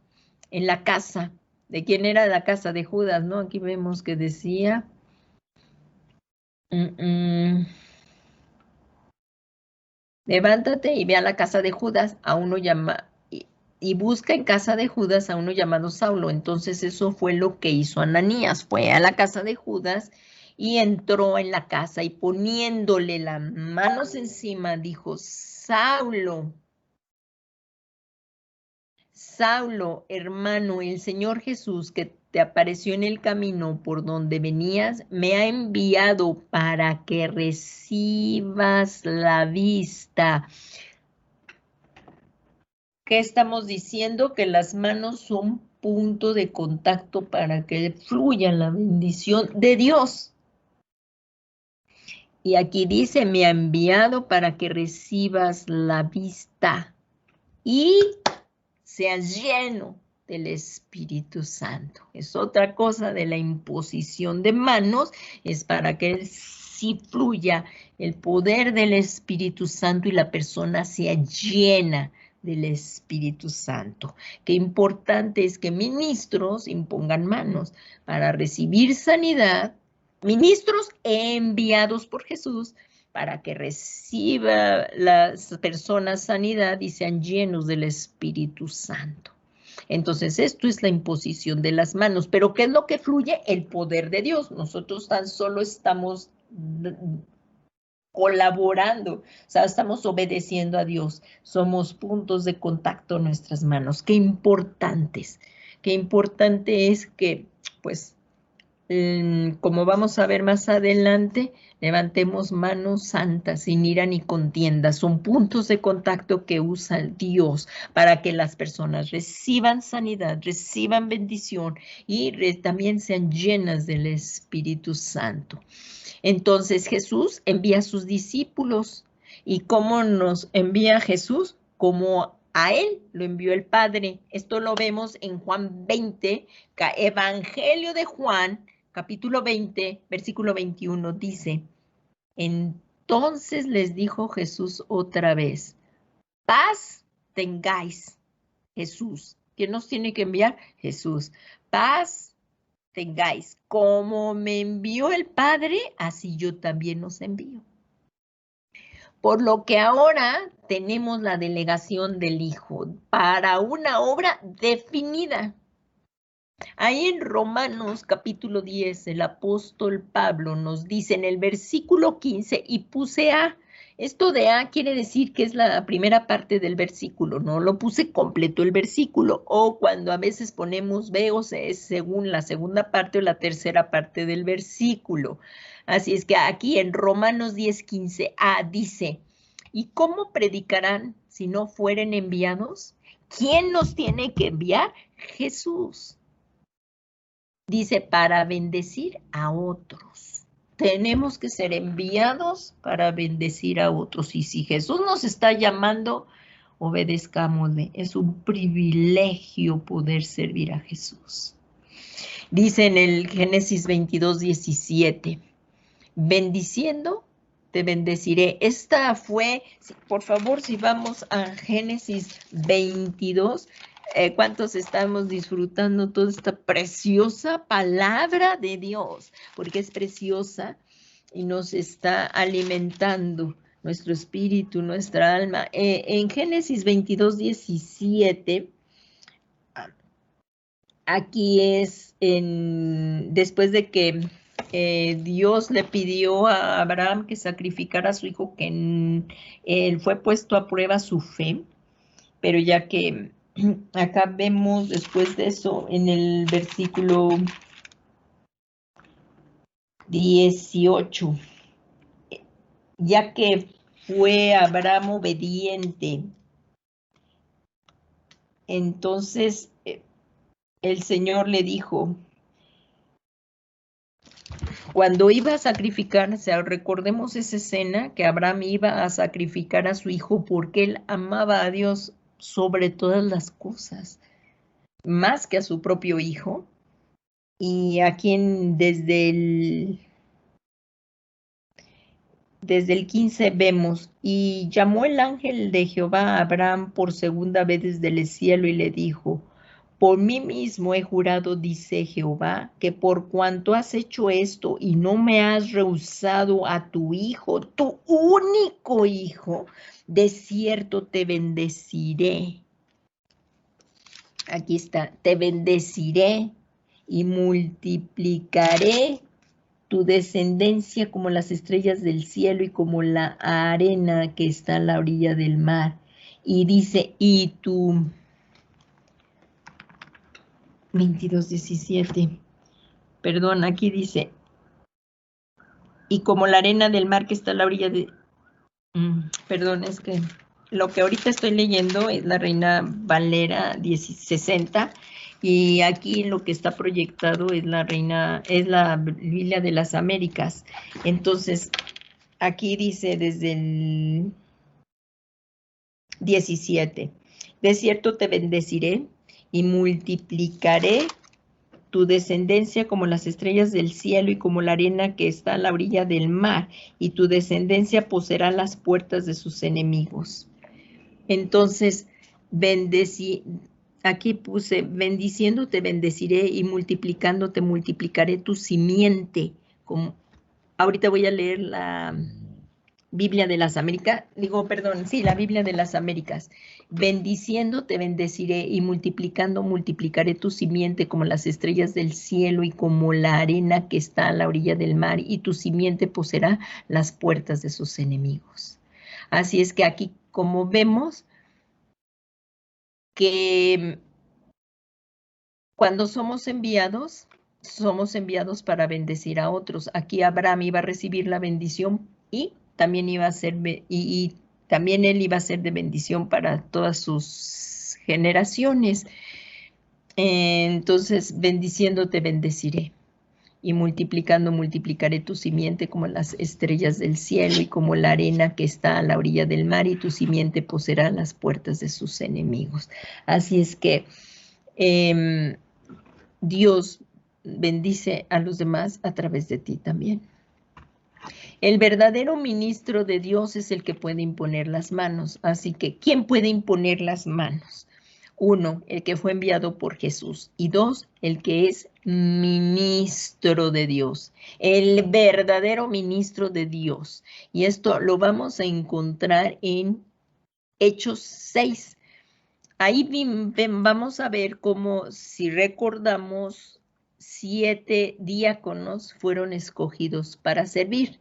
¿De quién era la casa? De Judas, ¿no? Aquí vemos que decía... Levántate y ve a la casa de Judas, a uno y busca en casa de Judas a uno llamado Saulo. Entonces eso fue lo que hizo Ananías, fue a la casa de Judas y entró en la casa y poniéndole las manos encima dijo: Saulo, Saulo, hermano, el Señor Jesús que te apareció en el camino por donde venías, me ha enviado para que recibas la vista. ¿Qué estamos diciendo? Que las manos son punto de contacto para que fluya la bendición de Dios. Y aquí dice: me ha enviado para que recibas la vista y seas lleno del Espíritu Santo. Es otra cosa de la imposición de manos, es para que sí fluya el poder del Espíritu Santo y la persona sea llena del Espíritu Santo. Qué importante es que ministros impongan manos para recibir sanidad, ministros enviados por Jesús para que reciba las personas sanidad y sean llenos del Espíritu Santo. Entonces, esto es la imposición de las manos. ¿Pero qué es lo que fluye? El poder de Dios. Nosotros tan solo estamos colaborando, o sea, estamos obedeciendo a Dios. Somos puntos de contacto en nuestras manos. Qué importantes. Qué importante es que, pues, como vamos a ver más adelante, levantemos manos santas, sin ira ni contienda. Son puntos de contacto que usa Dios para que las personas reciban sanidad, reciban bendición y también sean llenas del Espíritu Santo. Entonces Jesús envía a sus discípulos. ¿Y cómo nos envía Jesús? Como a él lo envió el Padre. Esto lo vemos en Juan 20, Evangelio de Juan, capítulo 20, versículo 21, dice: entonces les dijo Jesús otra vez: paz tengáis. Jesús. ¿Quién nos tiene que enviar? Jesús. Paz tengáis. Como me envió el Padre, así yo también os envío. Por lo que ahora tenemos la delegación del Hijo para una obra definida. Ahí en Romanos capítulo 10, el apóstol Pablo nos dice en el versículo 15, y puse A. Esto de A quiere decir que es la primera parte del versículo, no lo puse completo el versículo, o cuando a veces ponemos B o C es según la segunda parte o la tercera parte del versículo. Así es que aquí en Romanos 10, 15, A dice: ¿y cómo predicarán si no fueren enviados? ¿Quién nos tiene que enviar? Jesús. Dice: para bendecir a otros. Tenemos que ser enviados para bendecir a otros. Y si Jesús nos está llamando, obedezcámosle. Es un privilegio poder servir a Jesús. Dice en el Génesis 22, 17, bendiciendo te bendeciré. Esta fue, por favor, si vamos a Génesis 22, ¿cuántos estamos disfrutando toda esta preciosa palabra de Dios? Porque es preciosa y nos está alimentando nuestro espíritu, nuestra alma. En Génesis 22, 17, aquí es después de que Dios le pidió a Abraham que sacrificara a su hijo, que él fue puesto a prueba su fe, pero ya que acá vemos después de eso en el versículo 18, ya que fue Abraham obediente, entonces el Señor le dijo, cuando iba a sacrificar, o sea, recordemos esa escena que Abraham iba a sacrificar a su hijo porque él amaba a Dios sobre todas las cosas, más que a su propio hijo. Y aquí desde el 15 vemos, y llamó el ángel de Jehová a Abraham por segunda vez desde el cielo y le dijo, por mí mismo he jurado, dice Jehová, que por cuanto has hecho esto y no me has rehusado a tu hijo, tu único hijo, de cierto te bendeciré. Aquí está, te bendeciré y multiplicaré tu descendencia como las estrellas del cielo y como la arena que está a la orilla del mar. Y dice, y tu 22:17, perdón, aquí dice, y como la arena del mar que está a la orilla de... perdón, es que lo que ahorita estoy leyendo es la Reina Valera 60, y aquí lo que está proyectado es la Biblia de las Américas. Entonces, aquí dice desde el 17, de cierto te bendeciré y multiplicaré tu descendencia como las estrellas del cielo y como la arena que está a la orilla del mar, y tu descendencia poseerá las puertas de sus enemigos. Entonces, aquí puse, bendiciendo te bendeciré y multiplicando te multiplicaré tu simiente. Ahorita voy a leer la Biblia de las Américas, la Biblia de las Américas. Bendiciendo te bendeciré y multiplicando multiplicaré tu simiente como las estrellas del cielo y como la arena que está a la orilla del mar, y tu simiente poseerá las puertas de sus enemigos. Así es que aquí, como vemos, que cuando somos enviados para bendecir a otros. Aquí Abraham iba a recibir la bendición y también iba a ser, y también él iba a ser de bendición para todas sus generaciones. Entonces, bendiciendo te bendeciré y multiplicando multiplicaré tu simiente como las estrellas del cielo y como la arena que está a la orilla del mar, y tu simiente poseerá las puertas de sus enemigos. Así es que Dios bendice a los demás a través de ti también. El verdadero ministro de Dios es el que puede imponer las manos. Así que, ¿quién puede imponer las manos? 1, el que fue enviado por Jesús. Y 2, el que es ministro de Dios. El verdadero ministro de Dios. Y esto lo vamos a encontrar en Hechos 6. Ahí vamos a ver cómo, si recordamos, 7 diáconos fueron escogidos para servir.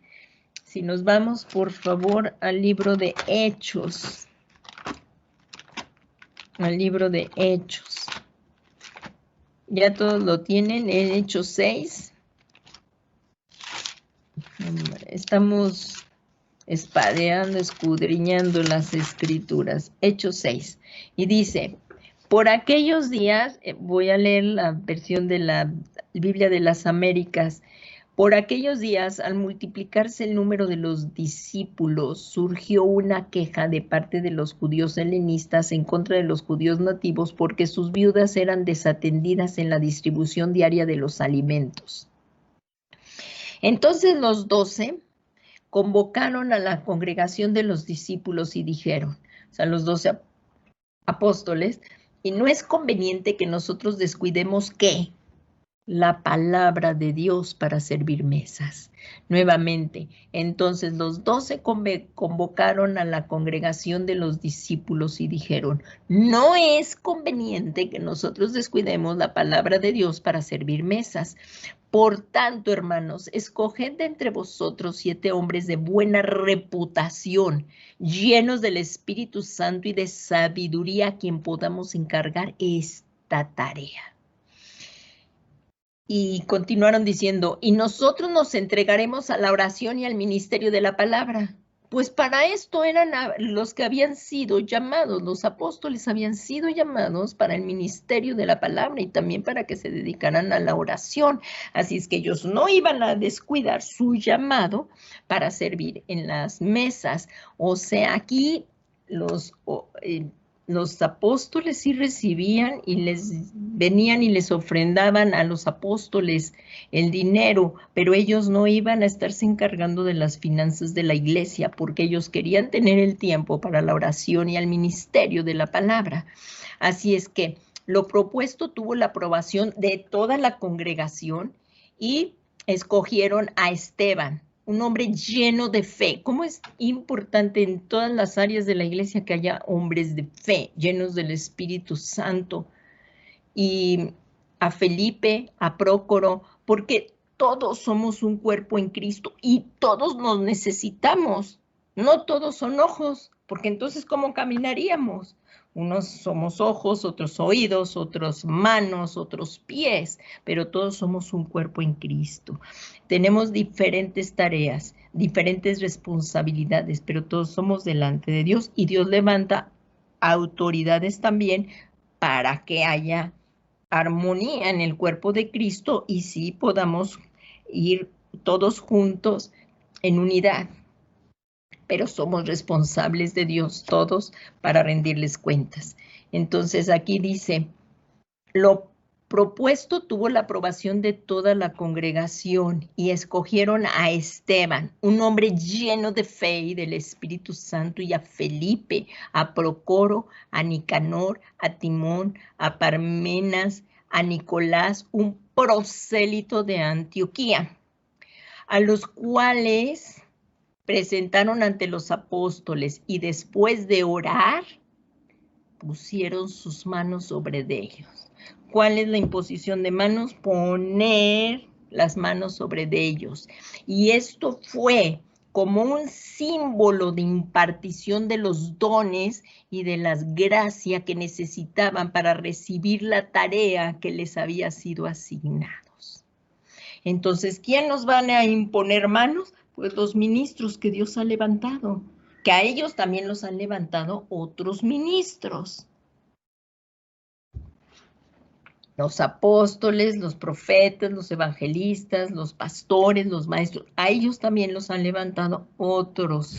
Si nos vamos, por favor, al libro de Hechos. Al libro de Hechos. Ya todos lo tienen en Hechos 6. Estamos espadeando, escudriñando las escrituras. Hechos 6. Y dice, por aquellos días, voy a leer la versión de la Biblia de las Américas. Por aquellos días, al multiplicarse el número de los discípulos, surgió una queja de parte de los judíos helenistas en contra de los judíos nativos porque sus viudas eran desatendidas en la distribución diaria de los alimentos. Entonces los 12 convocaron a la congregación de los discípulos y dijeron, o sea, los 12 apóstoles, y no es conveniente que nosotros descuidemos ¿qué? La palabra de Dios para servir mesas. Nuevamente, entonces los 12 convocaron a la congregación de los discípulos y dijeron, no es conveniente que nosotros descuidemos la palabra de Dios para servir mesas. Por tanto, hermanos, escoged de entre vosotros 7 hombres de buena reputación, llenos del Espíritu Santo y de sabiduría, a quien podamos encargar esta tarea. Y continuaron diciendo, y nosotros nos entregaremos a la oración y al ministerio de la palabra. Pues para esto eran los que habían sido llamados, los apóstoles habían sido llamados para el ministerio de la palabra y también para que se dedicaran a la oración. Así es que ellos no iban a descuidar su llamado para servir en las mesas. O sea, aquí los apóstoles sí recibían y les venían y les ofrendaban a los apóstoles el dinero, pero ellos no iban a estarse encargando de las finanzas de la iglesia porque ellos querían tener el tiempo para la oración y al ministerio de la palabra. Así es que lo propuesto tuvo la aprobación de toda la congregación y escogieron a Esteban, un hombre lleno de fe. ¿Cómo es importante en todas las áreas de la iglesia que haya hombres de fe, llenos del Espíritu Santo? Y a Felipe, a Prócoro, porque todos somos un cuerpo en Cristo y todos nos necesitamos. No todos son ojos, porque entonces ¿cómo caminaríamos? Unos somos ojos, otros oídos, otros manos, otros pies, pero todos somos un cuerpo en Cristo. Tenemos diferentes tareas, diferentes responsabilidades, pero todos somos delante de Dios y Dios levanta autoridades también para que haya armonía en el cuerpo de Cristo y sí podamos ir todos juntos en unidad. Pero somos responsables de Dios todos para rendirles cuentas. Entonces aquí dice, lo propuesto tuvo la aprobación de toda la congregación y escogieron a Esteban, un hombre lleno de fe y del Espíritu Santo, y a Felipe, a Procoro, a Nicanor, a Timón, a Parmenas, a Nicolás, un prosélito de Antioquía, a los cuales presentaron ante los apóstoles y después de orar, pusieron sus manos sobre ellos. ¿Cuál es la imposición de manos? Poner las manos sobre ellos. Y esto fue como un símbolo de impartición de los dones y de las gracias que necesitaban para recibir la tarea que les había sido asignados. Entonces, ¿quién nos van a imponer manos? Pues los ministros que Dios ha levantado, que a ellos también los han levantado otros ministros. Los apóstoles, los profetas, los evangelistas, los pastores, los maestros, a ellos también los han levantado otros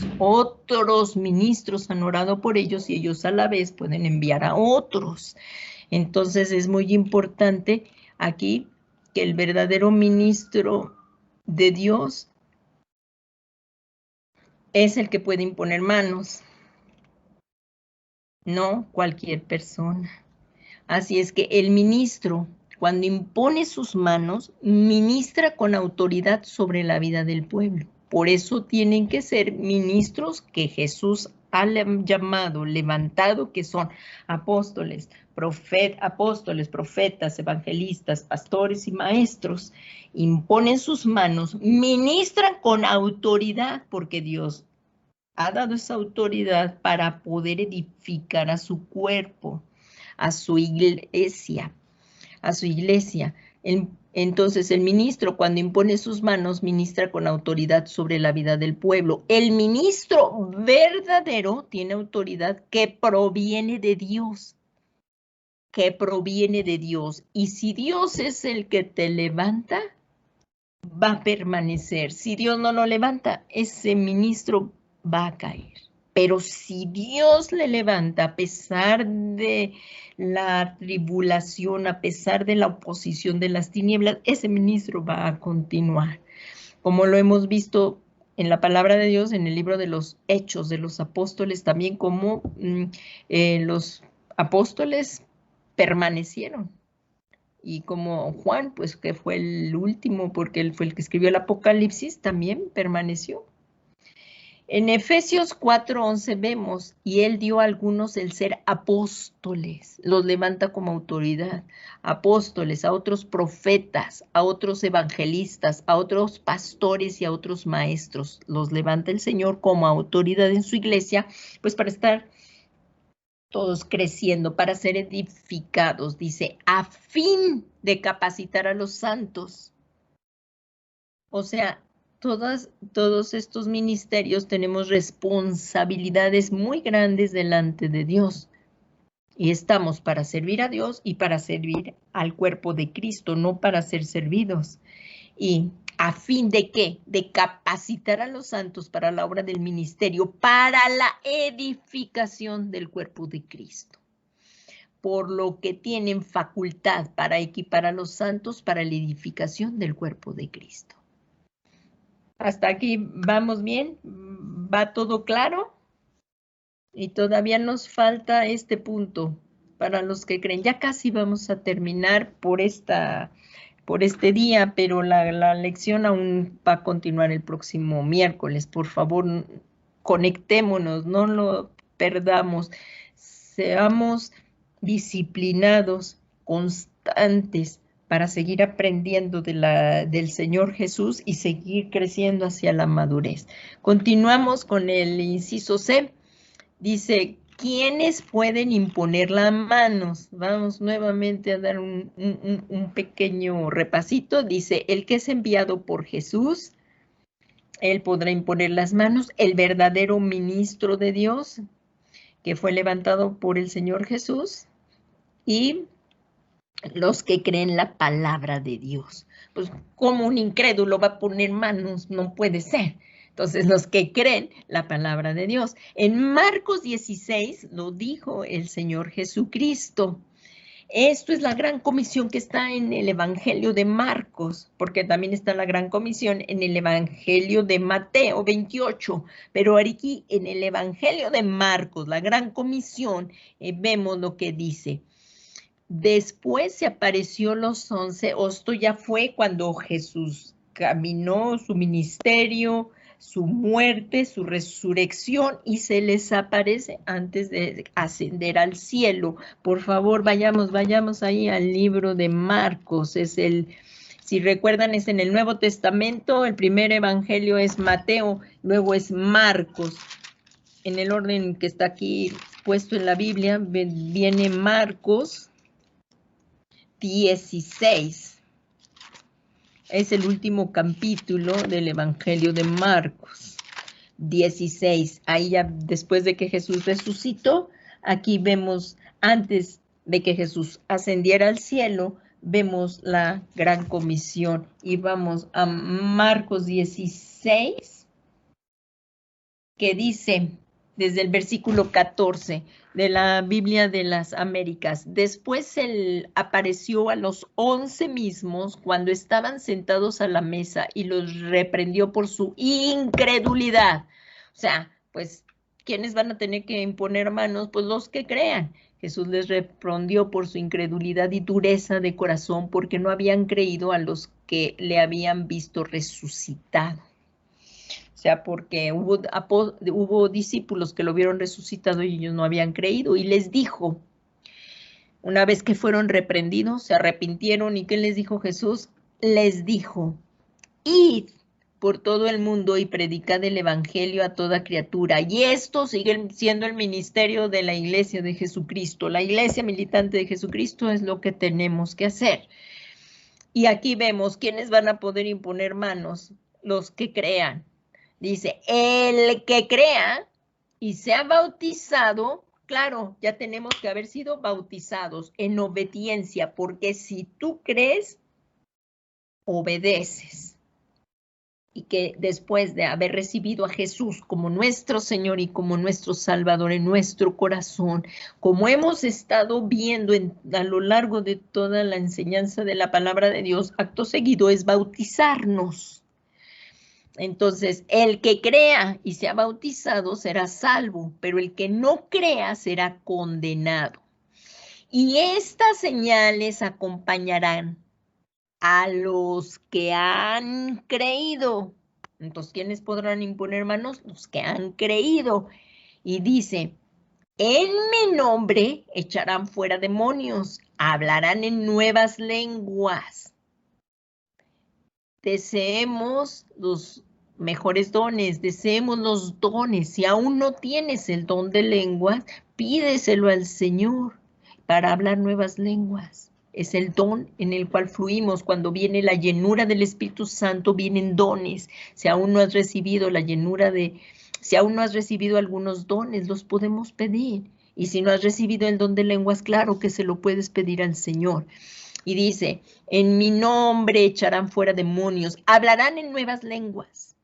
ministros han orado por ellos y ellos a la vez pueden enviar a otros. Entonces es muy importante aquí que el verdadero ministro de Dios es el que puede imponer manos, no cualquier persona. Así es que el ministro, cuando impone sus manos, ministra con autoridad sobre la vida del pueblo. Por eso tienen que ser ministros que Jesús ha llamado, levantado, que son apóstoles, profetas, evangelistas, pastores y maestros. Imponen sus manos, ministran con autoridad, porque Dios ha dado esa autoridad para poder edificar a su cuerpo, a su iglesia, Entonces el ministro, cuando impone sus manos, ministra con autoridad sobre la vida del pueblo. El ministro verdadero tiene autoridad que proviene de Dios, Y si Dios es el que te levanta, va a permanecer. Si Dios no lo levanta, ese ministro va a caer. Pero si Dios le levanta a pesar de la tribulación, a pesar de la oposición de las tinieblas, ese ministro va a continuar. Como lo hemos visto en la palabra de Dios, en el libro de los Hechos de los Apóstoles, también cómo los apóstoles permanecieron. Y como Juan, pues que fue el último, porque él fue el que escribió el Apocalipsis, también permaneció. En Efesios 4:11 vemos, y él dio a algunos el ser apóstoles, los levanta como autoridad, apóstoles, a otros profetas, a otros evangelistas, a otros pastores y a otros maestros. Los levanta el Señor como autoridad en su iglesia, pues para estar todos creciendo, para ser edificados, dice, a fin de capacitar a los santos. O sea, todos estos ministerios tenemos responsabilidades muy grandes delante de Dios. Y estamos para servir a Dios y para servir al cuerpo de Cristo, no para ser servidos. ¿Y a fin de qué? De capacitar a los santos para la obra del ministerio, para la edificación del cuerpo de Cristo. Por lo que tienen facultad para equipar a los santos para la edificación del cuerpo de Cristo. ¿Hasta aquí vamos bien? ¿Va todo claro? Y todavía nos falta este punto para los que creen. Ya casi vamos a terminar por este día, pero la lección aún va a continuar el próximo miércoles. Por favor, conectémonos, no lo perdamos. Seamos disciplinados, constantes, para seguir aprendiendo del Señor Jesús y seguir creciendo hacia la madurez. Continuamos con el inciso C. Dice, ¿quiénes pueden imponer las manos? Vamos nuevamente a dar un pequeño repasito. Dice, el que es enviado por Jesús, él podrá imponer las manos. El verdadero ministro de Dios, que fue levantado por el Señor Jesús, y los que creen la palabra de Dios. Pues, ¿cómo un incrédulo va a poner manos? No puede ser. Entonces, los que creen la palabra de Dios. En Marcos 16 lo dijo el Señor Jesucristo. Esto es la gran comisión que está en el Evangelio de Marcos, porque también está la gran comisión en el Evangelio de Mateo 28, pero aquí en el Evangelio de Marcos, la gran comisión, vemos lo que dice. Después se apareció los 11, esto ya fue cuando Jesús caminó su ministerio, su muerte, su resurrección, y se les aparece antes de ascender al cielo. Por favor, vayamos ahí al libro de Marcos. Si recuerdan, es en el Nuevo Testamento. El primer evangelio es Mateo, luego es Marcos. En el orden que está aquí puesto en la Biblia, viene Marcos 16. Es el último capítulo del Evangelio de Marcos. 16. Ahí ya después de que Jesús resucitó, aquí vemos antes de que Jesús ascendiera al cielo, vemos la gran comisión. Y vamos a Marcos 16, que dice desde el versículo 14 de la Biblia de las Américas. Después él apareció a los 11 mismos cuando estaban sentados a la mesa y los reprendió por su incredulidad. O sea, pues, ¿quiénes van a tener que imponer manos? Pues los que crean. Jesús les reprendió por su incredulidad y dureza de corazón, porque no habían creído a los que le habían visto resucitado. O sea, porque hubo discípulos que lo vieron resucitado y ellos no habían creído. Y les dijo, una vez que fueron reprendidos, se arrepintieron. ¿Y qué les dijo Jesús? Les dijo, id por todo el mundo y predicad el evangelio a toda criatura. Y esto sigue siendo el ministerio de la iglesia de Jesucristo. La iglesia militante de Jesucristo es lo que tenemos que hacer. Y aquí vemos quiénes van a poder imponer manos, los que crean. Dice, el que crea y sea bautizado, claro, ya tenemos que haber sido bautizados en obediencia, porque si tú crees, obedeces. Y que después de haber recibido a Jesús como nuestro Señor y como nuestro Salvador en nuestro corazón, como hemos estado viendo a lo largo de toda la enseñanza de la palabra de Dios, acto seguido es bautizarnos. Entonces, el que crea y sea bautizado será salvo, pero el que no crea será condenado. Y estas señales acompañarán a los que han creído. Entonces, ¿quiénes podrán imponer manos? Los que han creído. Y dice, en mi nombre echarán fuera demonios, hablarán en nuevas lenguas. Deseemos los mejores dones, deseemos los dones. Si aún no tienes el don de lenguas, pídeselo al Señor para hablar nuevas lenguas. Es el don en el cual fluimos. Cuando viene la llenura del Espíritu Santo, vienen dones. Si aún no has recibido la llenura si aún no has recibido algunos dones, los podemos pedir. Y si no has recibido el don de lenguas, claro que se lo puedes pedir al Señor. Y dice, en mi nombre echarán fuera demonios, hablarán en nuevas lenguas.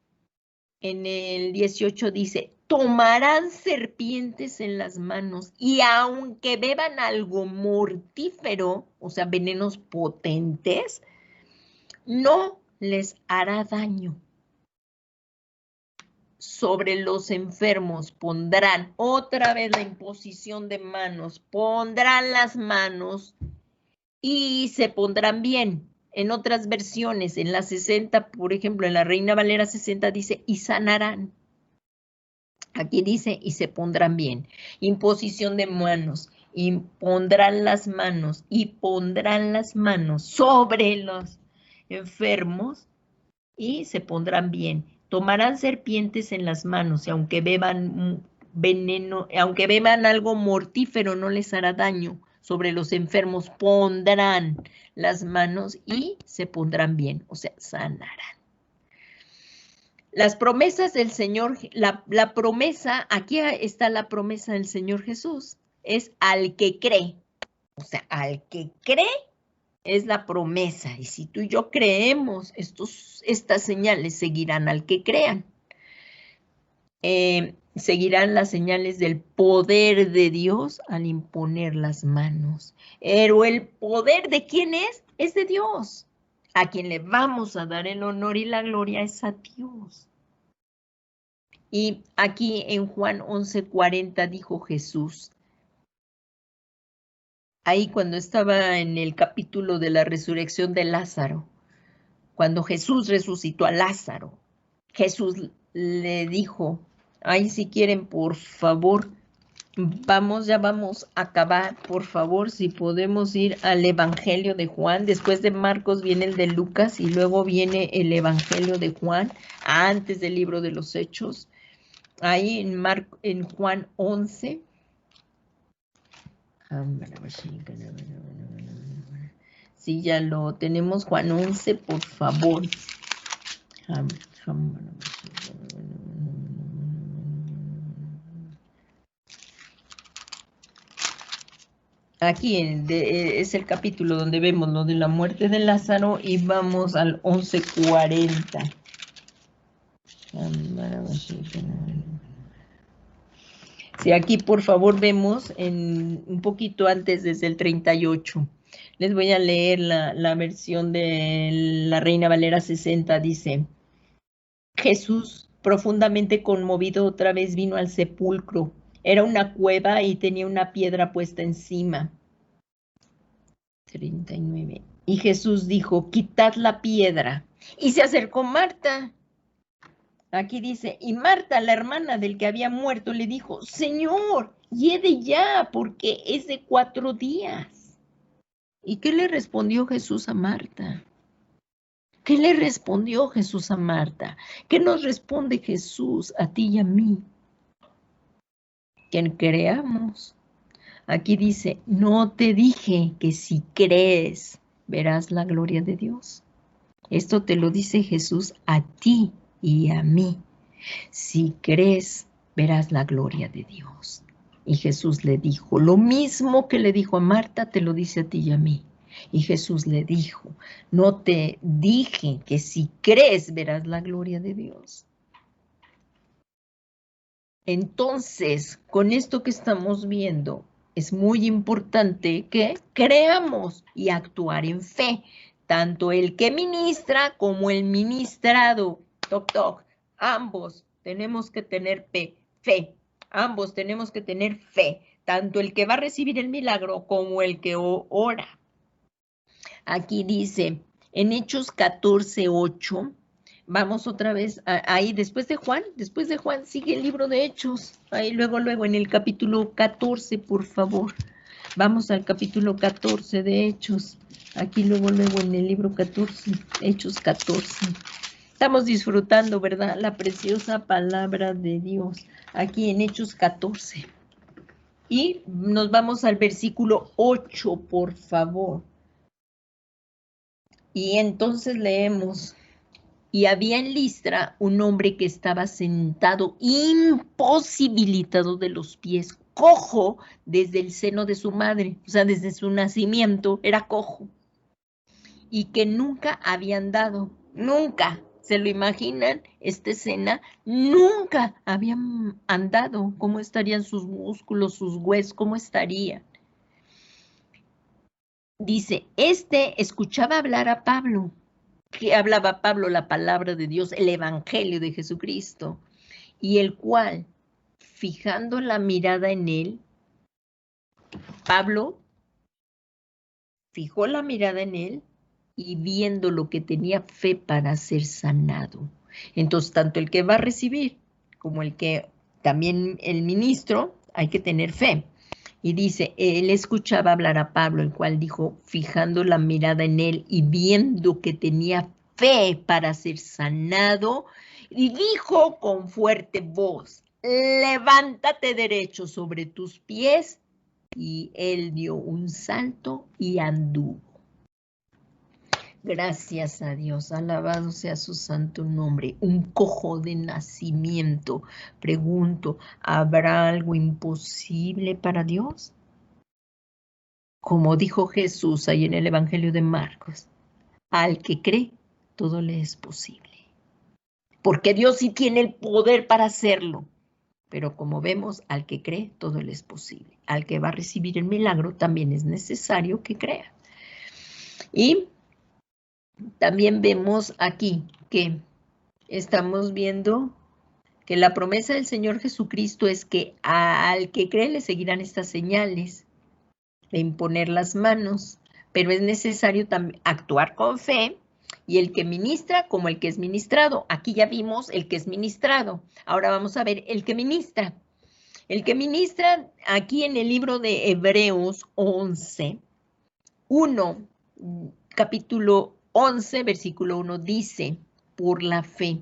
En el 18 dice, tomarán serpientes en las manos y aunque beban algo mortífero, o sea, venenos potentes, no les hará daño. Sobre los enfermos pondrán otra vez la imposición de manos, pondrán las manos y se pondrán bien. En otras versiones, en la 60, por ejemplo, en la Reina Valera 60 dice, y sanarán. Aquí dice, y se pondrán bien. Imposición de manos, y pondrán las manos sobre los enfermos y se pondrán bien. Tomarán serpientes en las manos y aunque beban veneno, aunque beban algo mortífero, no les hará daño. Sobre los enfermos pondrán las manos y se pondrán bien, o sea, sanarán. Las promesas del Señor, la promesa, aquí está la promesa del Señor Jesús, es al que cree, o sea, al que cree es la promesa. Y si tú y yo creemos, estas señales seguirán al que crean. Seguirán las señales del poder de Dios al imponer las manos. Pero el poder de quién es? Es de Dios. A quien le vamos a dar el honor y la gloria es a Dios. Y aquí en Juan 11:40 dijo Jesús, ahí cuando estaba en el capítulo de la resurrección de Lázaro, cuando Jesús resucitó a Lázaro, Jesús le dijo, ay, si quieren, por favor, ya vamos a acabar, por favor, si podemos ir al Evangelio de Juan. Después de Marcos viene el de Lucas y luego viene el Evangelio de Juan, antes del libro de los Hechos. Ahí en Juan 11. Sí, ya lo tenemos, Juan 11, por favor. Aquí es el capítulo donde vemos lo de la muerte de Lázaro y vamos al 11:40. Sí, aquí por favor vemos un poquito antes, desde el 38. Les voy a leer la versión de la Reina Valera 60. Dice, Jesús, profundamente conmovido, otra vez vino al sepulcro. Era una cueva y tenía una piedra puesta encima. 39. Y Jesús dijo, quitad la piedra. Y se acercó Marta. Aquí dice, y Marta, la hermana del que había muerto, le dijo, Señor, hiede ya, porque es de 4 días. ¿Y qué le respondió Jesús a Marta? ¿Qué le respondió Jesús a Marta? ¿Qué nos responde Jesús a ti y a mí? Que creamos. Aquí dice, no te dije que si crees verás la gloria de Dios. Esto te lo dice Jesús a ti y a mí. Si crees, verás la gloria de Dios. Y Jesús le dijo, lo mismo que le dijo a Marta, te lo dice a ti y a mí. Y Jesús le dijo, no te dije que si crees, verás la gloria de Dios. Entonces, con esto que estamos viendo, es muy importante que creamos y actuar en fe, tanto el que ministra como el ministrado. toc, toc. Ambos tenemos que tener fe. Ambos tenemos que tener fe. Tanto el que va a recibir el milagro como el que ora. Aquí dice, en Hechos 14:8, vamos otra vez, ahí después de Juan sigue el libro de Hechos. Ahí luego en el capítulo 14, por favor. Vamos al capítulo 14 de Hechos. Aquí luego en el libro 14, Hechos 14. Estamos disfrutando, ¿verdad? La preciosa palabra de Dios. Aquí en Hechos 14. Y nos vamos al versículo 8, por favor. Y entonces leemos. Y había en Listra un hombre que estaba sentado, imposibilitado de los pies, cojo desde el seno de su madre, o sea, desde su nacimiento era cojo, y que nunca había andado, nunca, ¿se lo imaginan? Esta escena, nunca habían andado. ¿Cómo estarían sus músculos, sus huesos? ¿Cómo estarían? Dice, escuchaba hablar a Pablo. Que hablaba Pablo la palabra de Dios, el evangelio de Jesucristo, y el cual, fijando la mirada en él, Pablo fijó la mirada en él y viendo lo que tenía fe para ser sanado. Entonces, tanto el que va a recibir como el que también el ministro, hay que tener fe. Y dice, él escuchaba hablar a Pablo, el cual dijo, fijando la mirada en él y viendo que tenía fe para ser sanado, y dijo con fuerte voz, levántate derecho sobre tus pies. Y él dio un salto y anduvo. Gracias a Dios, alabado sea su santo nombre. Un cojo de nacimiento. Pregunto, ¿habrá algo imposible para Dios? Como dijo Jesús ahí en el Evangelio de Marcos, al que cree, todo le es posible. Porque Dios sí tiene el poder para hacerlo. Pero como vemos, al que cree, todo le es posible. Al que va a recibir el milagro, también es necesario que crea. Y también vemos aquí que estamos viendo que la promesa del Señor Jesucristo es que al que cree le seguirán estas señales de imponer las manos, pero es necesario también actuar con fe, y el que ministra como el que es ministrado. Aquí ya vimos el que es ministrado. Ahora vamos a ver el que ministra. El que ministra aquí en el libro de Hebreos 11, capítulo 11, versículo 1 dice, por la fe.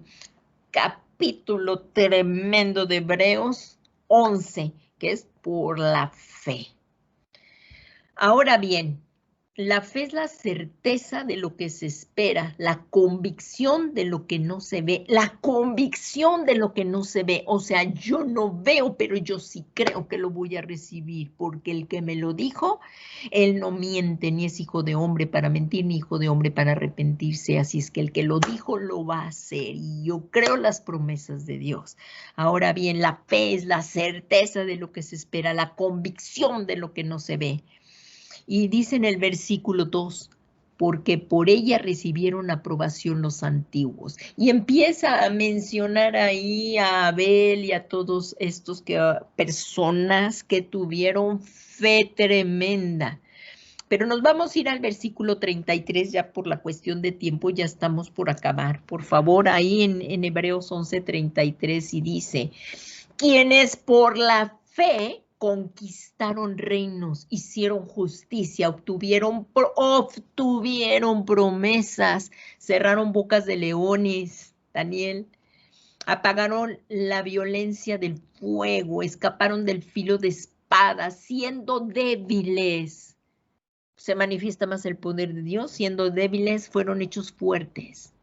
Capítulo tremendo de Hebreos 11, que es por la fe. Ahora bien, la fe es la certeza de lo que se espera, la convicción de lo que no se ve, la convicción de lo que no se ve. O sea, yo no veo, pero yo sí creo que lo voy a recibir, porque el que me lo dijo, él no miente, ni es hijo de hombre para mentir, ni hijo de hombre para arrepentirse. Así es que el que lo dijo lo va a hacer, y yo creo las promesas de Dios. Ahora bien, la fe es la certeza de lo que se espera, la convicción de lo que no se ve. Y dice en el versículo 2, porque por ella recibieron aprobación los antiguos. Y empieza a mencionar ahí a Abel y a todos estos personas que tuvieron fe tremenda. Pero nos vamos a ir al versículo 33, ya por la cuestión de tiempo, ya estamos por acabar. Por favor, ahí en Hebreos 11:33, y dice, quienes por la fe conquistaron reinos, hicieron justicia, obtuvieron promesas, cerraron bocas de leones, Daniel, apagaron la violencia del fuego, escaparon del filo de espada, siendo débiles. Se manifiesta más el poder de Dios, siendo débiles fueron hechos fuertes.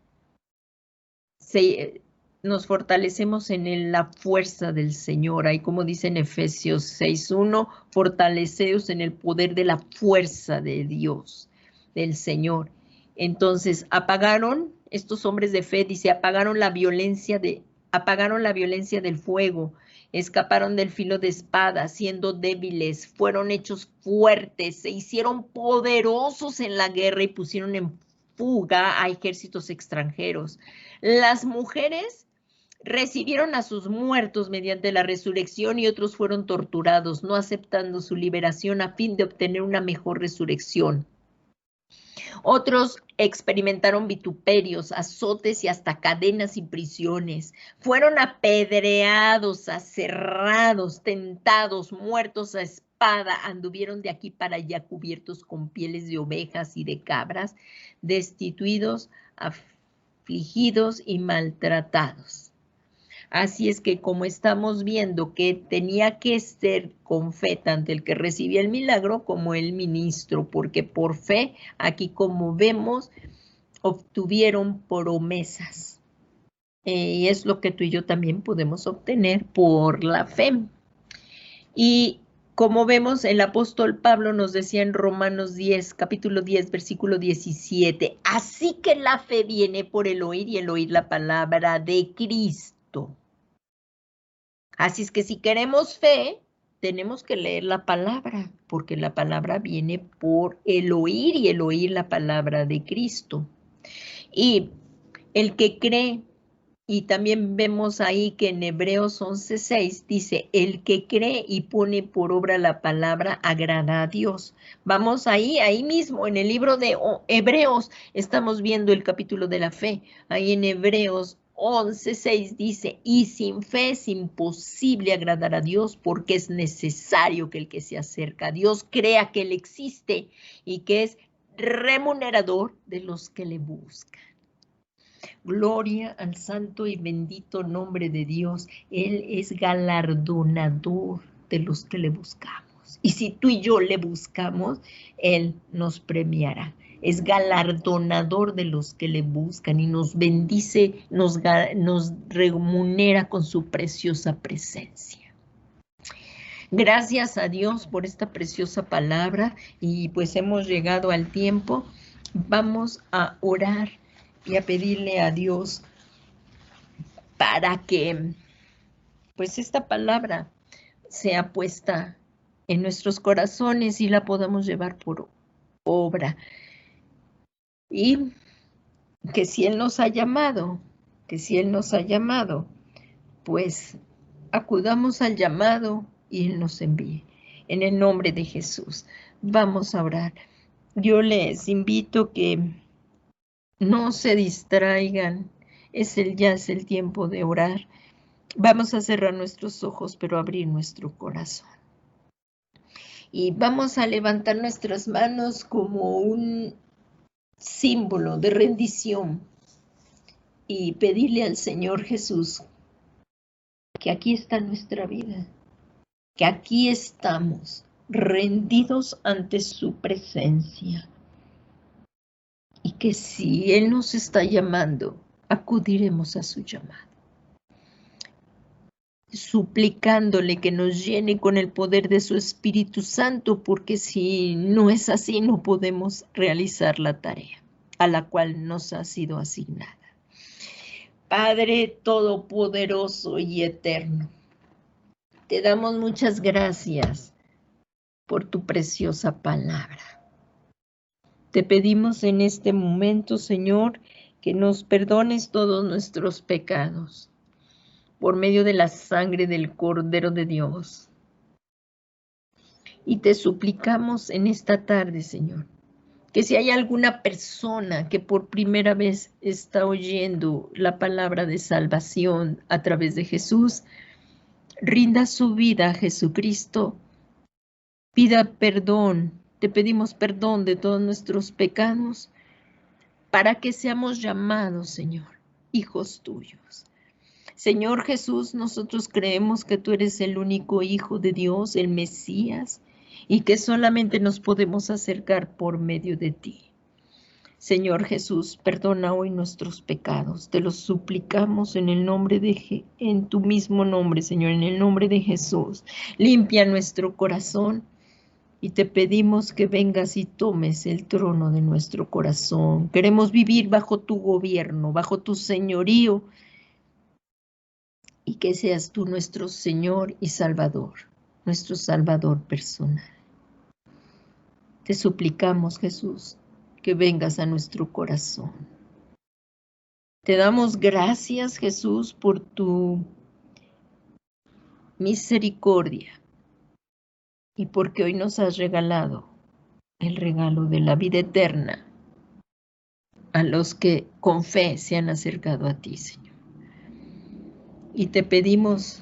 Nos fortalecemos en la fuerza del Señor. Ahí como dice en Efesios 6:1, fortaleceos en el poder de la fuerza de Dios, del Señor. Entonces, apagaron, estos hombres de fe, dice, apagaron la violencia del fuego, escaparon del filo de espada, siendo débiles, fueron hechos fuertes, se hicieron poderosos en la guerra y pusieron en fuga a ejércitos extranjeros. Las mujeres recibieron a sus muertos mediante la resurrección y otros fueron torturados, no aceptando su liberación a fin de obtener una mejor resurrección. Otros experimentaron vituperios, azotes y hasta cadenas y prisiones. Fueron apedreados, aserrados, tentados, muertos a espada. Anduvieron de aquí para allá cubiertos con pieles de ovejas y de cabras, destituidos, afligidos y maltratados. Así es que como estamos viendo que tenía que ser con fe tanto el que recibía el milagro como el ministro, porque por fe, aquí como vemos, obtuvieron promesas. Y es lo que tú y yo también podemos obtener por la fe. Y como vemos, el apóstol Pablo nos decía en Romanos 10, capítulo 10, versículo 17, así que la fe viene por el oír y el oír la palabra de Cristo. Así es que si queremos fe, tenemos que leer la palabra, porque la palabra viene por el oír y el oír la palabra de Cristo. Y el que cree, y también vemos ahí que en Hebreos 11:6 dice, el que cree y pone por obra la palabra agrada a Dios. Vamos ahí mismo, en el libro de Hebreos, estamos viendo el capítulo de la fe. Ahí en Hebreos 11:6 dice, y sin fe es imposible agradar a Dios porque es necesario que el que se acerca a Dios crea que Él existe y que es remunerador de los que le buscan. Gloria al santo y bendito nombre de Dios. Él es galardonador de los que le buscamos. Y si tú y yo le buscamos, Él nos premiará. Es galardonador de los que le buscan y nos bendice, nos remunera con su preciosa presencia. Gracias a Dios por esta preciosa palabra y pues hemos llegado al tiempo. Vamos a orar y a pedirle a Dios para que pues esta palabra sea puesta en nuestros corazones y la podamos llevar por obra. Y que si Él nos ha llamado, pues acudamos al llamado y Él nos envíe. En el nombre de Jesús, vamos a orar. Yo les invito que no se distraigan, ya es el tiempo de orar. Vamos a cerrar nuestros ojos, pero abrir nuestro corazón. Y vamos a levantar nuestras manos como un símbolo de rendición y pedirle al Señor Jesús que aquí está nuestra vida, que aquí estamos rendidos ante su presencia y que si Él nos está llamando, acudiremos a su llamado, suplicándole que nos llene con el poder de su Espíritu Santo, porque si no es así, no podemos realizar la tarea a la cual nos ha sido asignada. Padre Todopoderoso y Eterno, te damos muchas gracias por tu preciosa palabra. Te pedimos en este momento, Señor, que nos perdones todos nuestros pecados por medio de la sangre del Cordero de Dios. Y te suplicamos en esta tarde, Señor, que si hay alguna persona que por primera vez está oyendo la palabra de salvación a través de Jesús, rinda su vida a Jesucristo, pida perdón, te pedimos perdón de todos nuestros pecados, para que seamos llamados, Señor, hijos tuyos. Señor Jesús, nosotros creemos que tú eres el único Hijo de Dios, el Mesías, y que solamente nos podemos acercar por medio de ti. Señor Jesús, perdona hoy nuestros pecados. Te los suplicamos en el nombre en tu mismo nombre, Señor, en el nombre de Jesús. Limpia nuestro corazón y te pedimos que vengas y tomes el trono de nuestro corazón. Queremos vivir bajo tu gobierno, bajo tu señorío, y que seas tú nuestro Señor y Salvador, nuestro Salvador personal. Te suplicamos, Jesús, que vengas a nuestro corazón. Te damos gracias, Jesús, por tu misericordia y porque hoy nos has regalado el regalo de la vida eterna a los que con fe se han acercado a ti, Señor. Y te pedimos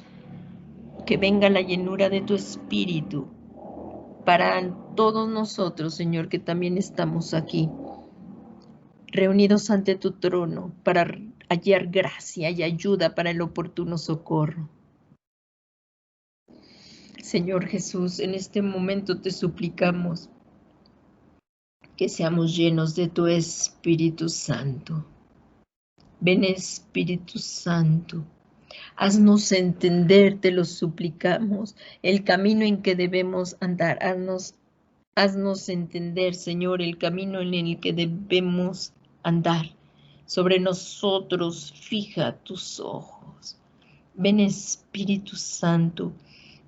que venga la llenura de tu Espíritu para todos nosotros, Señor, que también estamos aquí, reunidos ante tu trono para hallar gracia y ayuda para el oportuno socorro. Señor Jesús, en este momento te suplicamos que seamos llenos de tu Espíritu Santo. Ven, Espíritu Santo, haznos entender, te lo suplicamos, el camino en que debemos andar. Haznos entender, Señor, el camino en el que debemos andar. Sobre nosotros fija tus ojos. Ven, Espíritu Santo.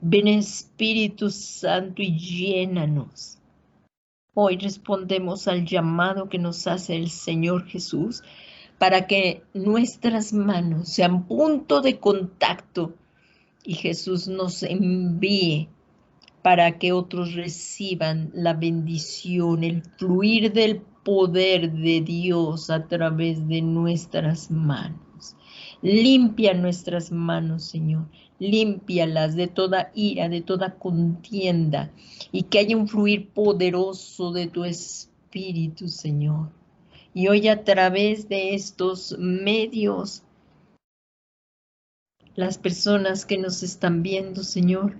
Ven, Espíritu Santo, y llénanos. Hoy respondemos al llamado que nos hace el Señor Jesús para que nuestras manos sean punto de contacto y Jesús nos envíe para que otros reciban la bendición, el fluir del poder de Dios a través de nuestras manos. Limpia nuestras manos, Señor. Límpialas de toda ira, de toda contienda, y que haya un fluir poderoso de tu Espíritu, Señor. Y hoy a través de estos medios, las personas que nos están viendo, Señor,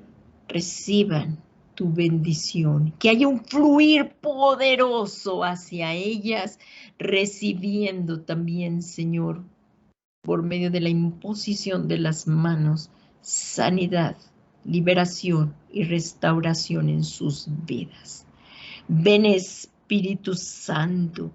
reciban tu bendición, que haya un fluir poderoso hacia ellas, recibiendo también, Señor, por medio de la imposición de las manos, sanidad, liberación y restauración en sus vidas. Ven, Espíritu Santo,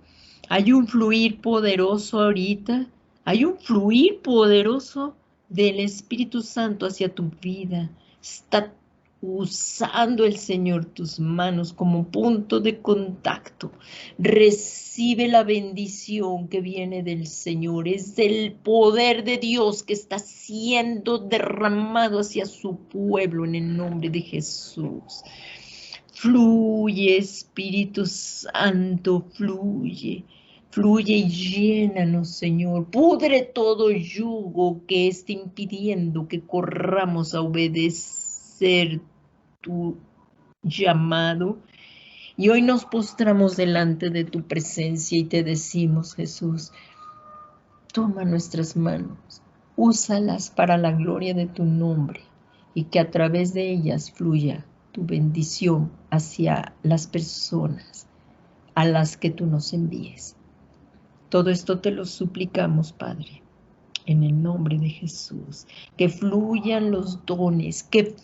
hay un fluir poderoso ahorita, hay un fluir poderoso del Espíritu Santo hacia tu vida. Está usando el Señor tus manos como punto de contacto. Recibe la bendición que viene del Señor. Es el poder de Dios que está siendo derramado hacia su pueblo en el nombre de Jesús. Fluye, Espíritu Santo, fluye. Fluye y llénanos, Señor. Pudre todo yugo que esté impidiendo que corramos a obedecer tu llamado. Y hoy nos postramos delante de tu presencia y te decimos, Jesús, toma nuestras manos, úsalas para la gloria de tu nombre y que a través de ellas fluya tu bendición hacia las personas a las que tú nos envíes. Todo esto te lo suplicamos, Padre, en el nombre de Jesús. Que fluyan los dones, que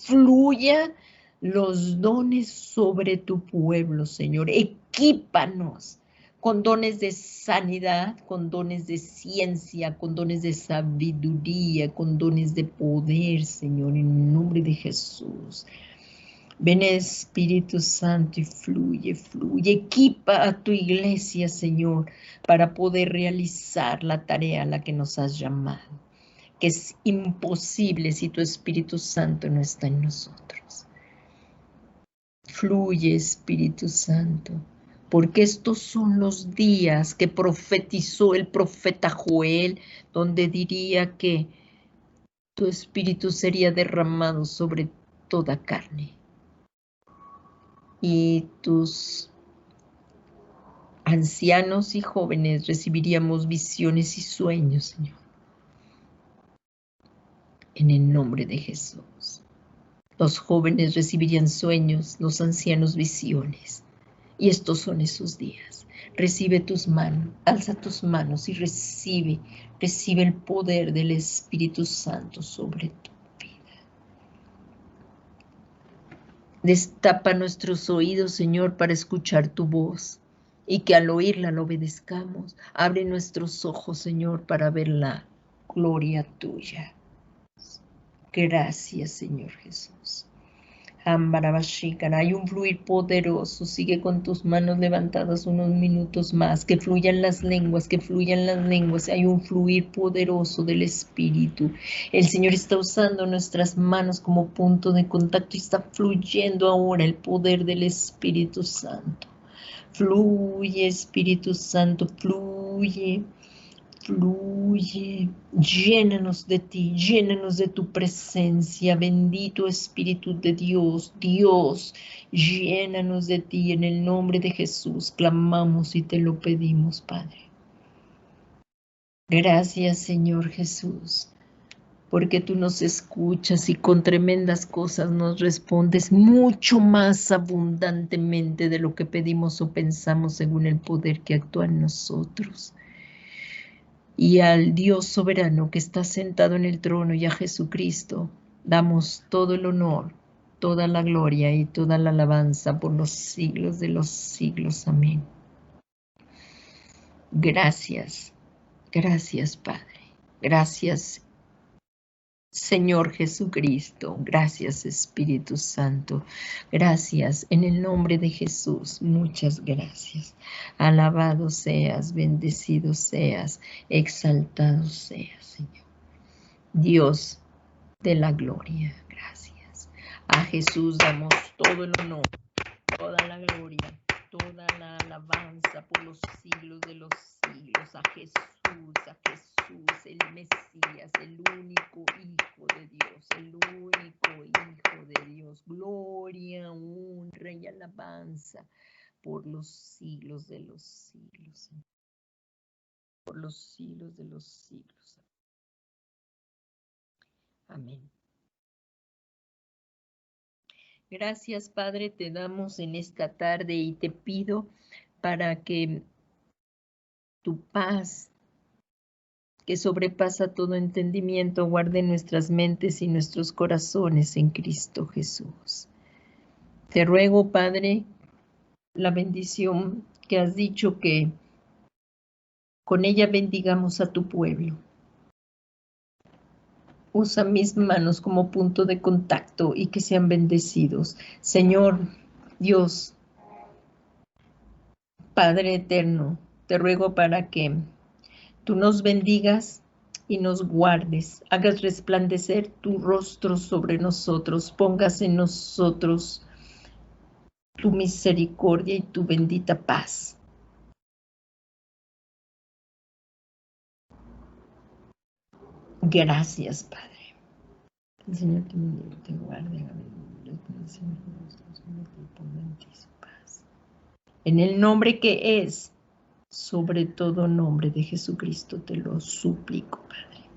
fluyan los dones sobre tu pueblo, Señor. Equípanos con dones de sanidad, con dones de ciencia, con dones de sabiduría, con dones de poder, Señor, en el nombre de Jesús. Ven, Espíritu Santo, y fluye, fluye. Equipa a tu iglesia, Señor, para poder realizar la tarea a la que nos has llamado, que es imposible si tu Espíritu Santo no está en nosotros. Fluye, Espíritu Santo, porque estos son los días que profetizó el profeta Joel, donde diría que tu Espíritu sería derramado sobre toda carne. Y tus ancianos y jóvenes recibiríamos visiones y sueños, Señor. En el nombre de Jesús. Los jóvenes recibirían sueños, los ancianos visiones. Y estos son esos días. Recibe tus manos, alza tus manos y recibe el poder del Espíritu Santo sobre tu vida. Destapa nuestros oídos, Señor, para escuchar tu voz y que al oírla la obedezcamos. Abre nuestros ojos, Señor, para ver la gloria tuya. Gracias, Señor Jesús. Ambarabashikara. Hay un fluir poderoso. Sigue con tus manos levantadas unos minutos más. Que fluyan las lenguas, que fluyan las lenguas. Hay un fluir poderoso del Espíritu. El Señor está usando nuestras manos como punto de contacto y está fluyendo ahora el poder del Espíritu Santo. Fluye, Espíritu Santo, fluye. Fluye, llénanos de ti, llénanos de tu presencia, bendito Espíritu de Dios, Dios, llénanos de ti, en el nombre de Jesús, clamamos y te lo pedimos, Padre. Gracias, Señor Jesús, porque tú nos escuchas y con tremendas cosas nos respondes mucho más abundantemente de lo que pedimos o pensamos según el poder que actúa en nosotros. Y al Dios soberano que está sentado en el trono y a Jesucristo, damos todo el honor, toda la gloria y toda la alabanza por los siglos de los siglos. Amén. Gracias, gracias Padre, gracias Señor Jesucristo, gracias Espíritu Santo, gracias en el nombre de Jesús, muchas gracias. Alabado seas, bendecido seas, exaltado seas, Señor. Dios de la gloria, gracias. A Jesús damos todo el honor, toda la gloria, toda la alabanza por los siglos de los siglos. A Jesús, el Mesías, el único Hijo de Dios, el único Hijo de Dios. Gloria, honra y alabanza por los siglos de los siglos. Por los siglos de los siglos. Amén. Gracias, Padre, te damos en esta tarde y te pido para que tu paz, que sobrepasa todo entendimiento, guarde nuestras mentes y nuestros corazones en Cristo Jesús. Te ruego, Padre, la bendición que has dicho que con ella bendigamos a tu pueblo. Usa mis manos como punto de contacto y que sean bendecidos. Señor Dios, Padre eterno, te ruego para que tú nos bendigas y nos guardes, hagas resplandecer tu rostro sobre nosotros, pongas en nosotros tu misericordia y tu bendita paz. Gracias, Padre. El Señor te bendiga, te guarde, paz. En el nombre que es, sobre todo nombre de Jesucristo, te lo suplico, Padre.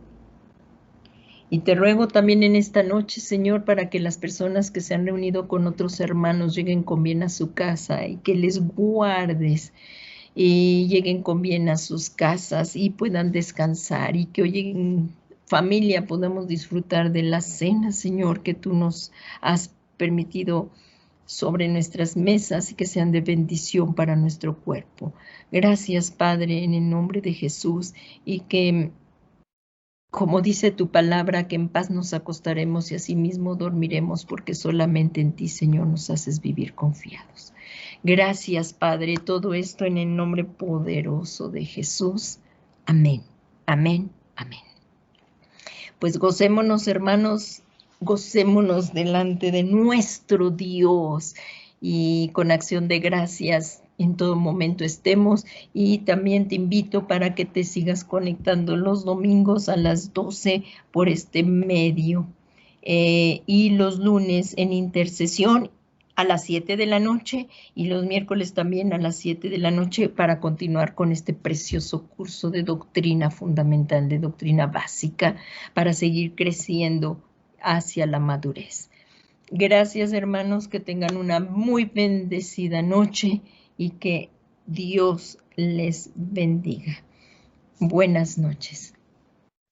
Y te ruego también en esta noche, Señor, para que las personas que se han reunido con otros hermanos lleguen con bien a su casa y que les guardes y lleguen con bien a sus casas y puedan descansar y que hoy en familia podamos disfrutar de la cena, Señor, que tú nos has permitido sobre nuestras mesas y que sean de bendición para nuestro cuerpo. Gracias, Padre, en el nombre de Jesús, y que, como dice tu palabra, que en paz nos acostaremos y asimismo dormiremos, porque solamente en ti, Señor, nos haces vivir confiados. Gracias, Padre, todo esto en el nombre poderoso de Jesús. Amén, amén, amén. Pues gocémonos, hermanos, gocémonos delante de nuestro Dios y con acción de gracias en todo momento estemos. Y también te invito para que te sigas conectando los domingos a las 12 por este medio y los lunes en intercesión a las 7 de la noche y los miércoles también a las 7 de la noche para continuar con este precioso curso de doctrina fundamental, de doctrina básica, para seguir creciendo hacia la madurez. Gracias, hermanos, que tengan una muy bendecida noche y que Dios les bendiga. Buenas noches.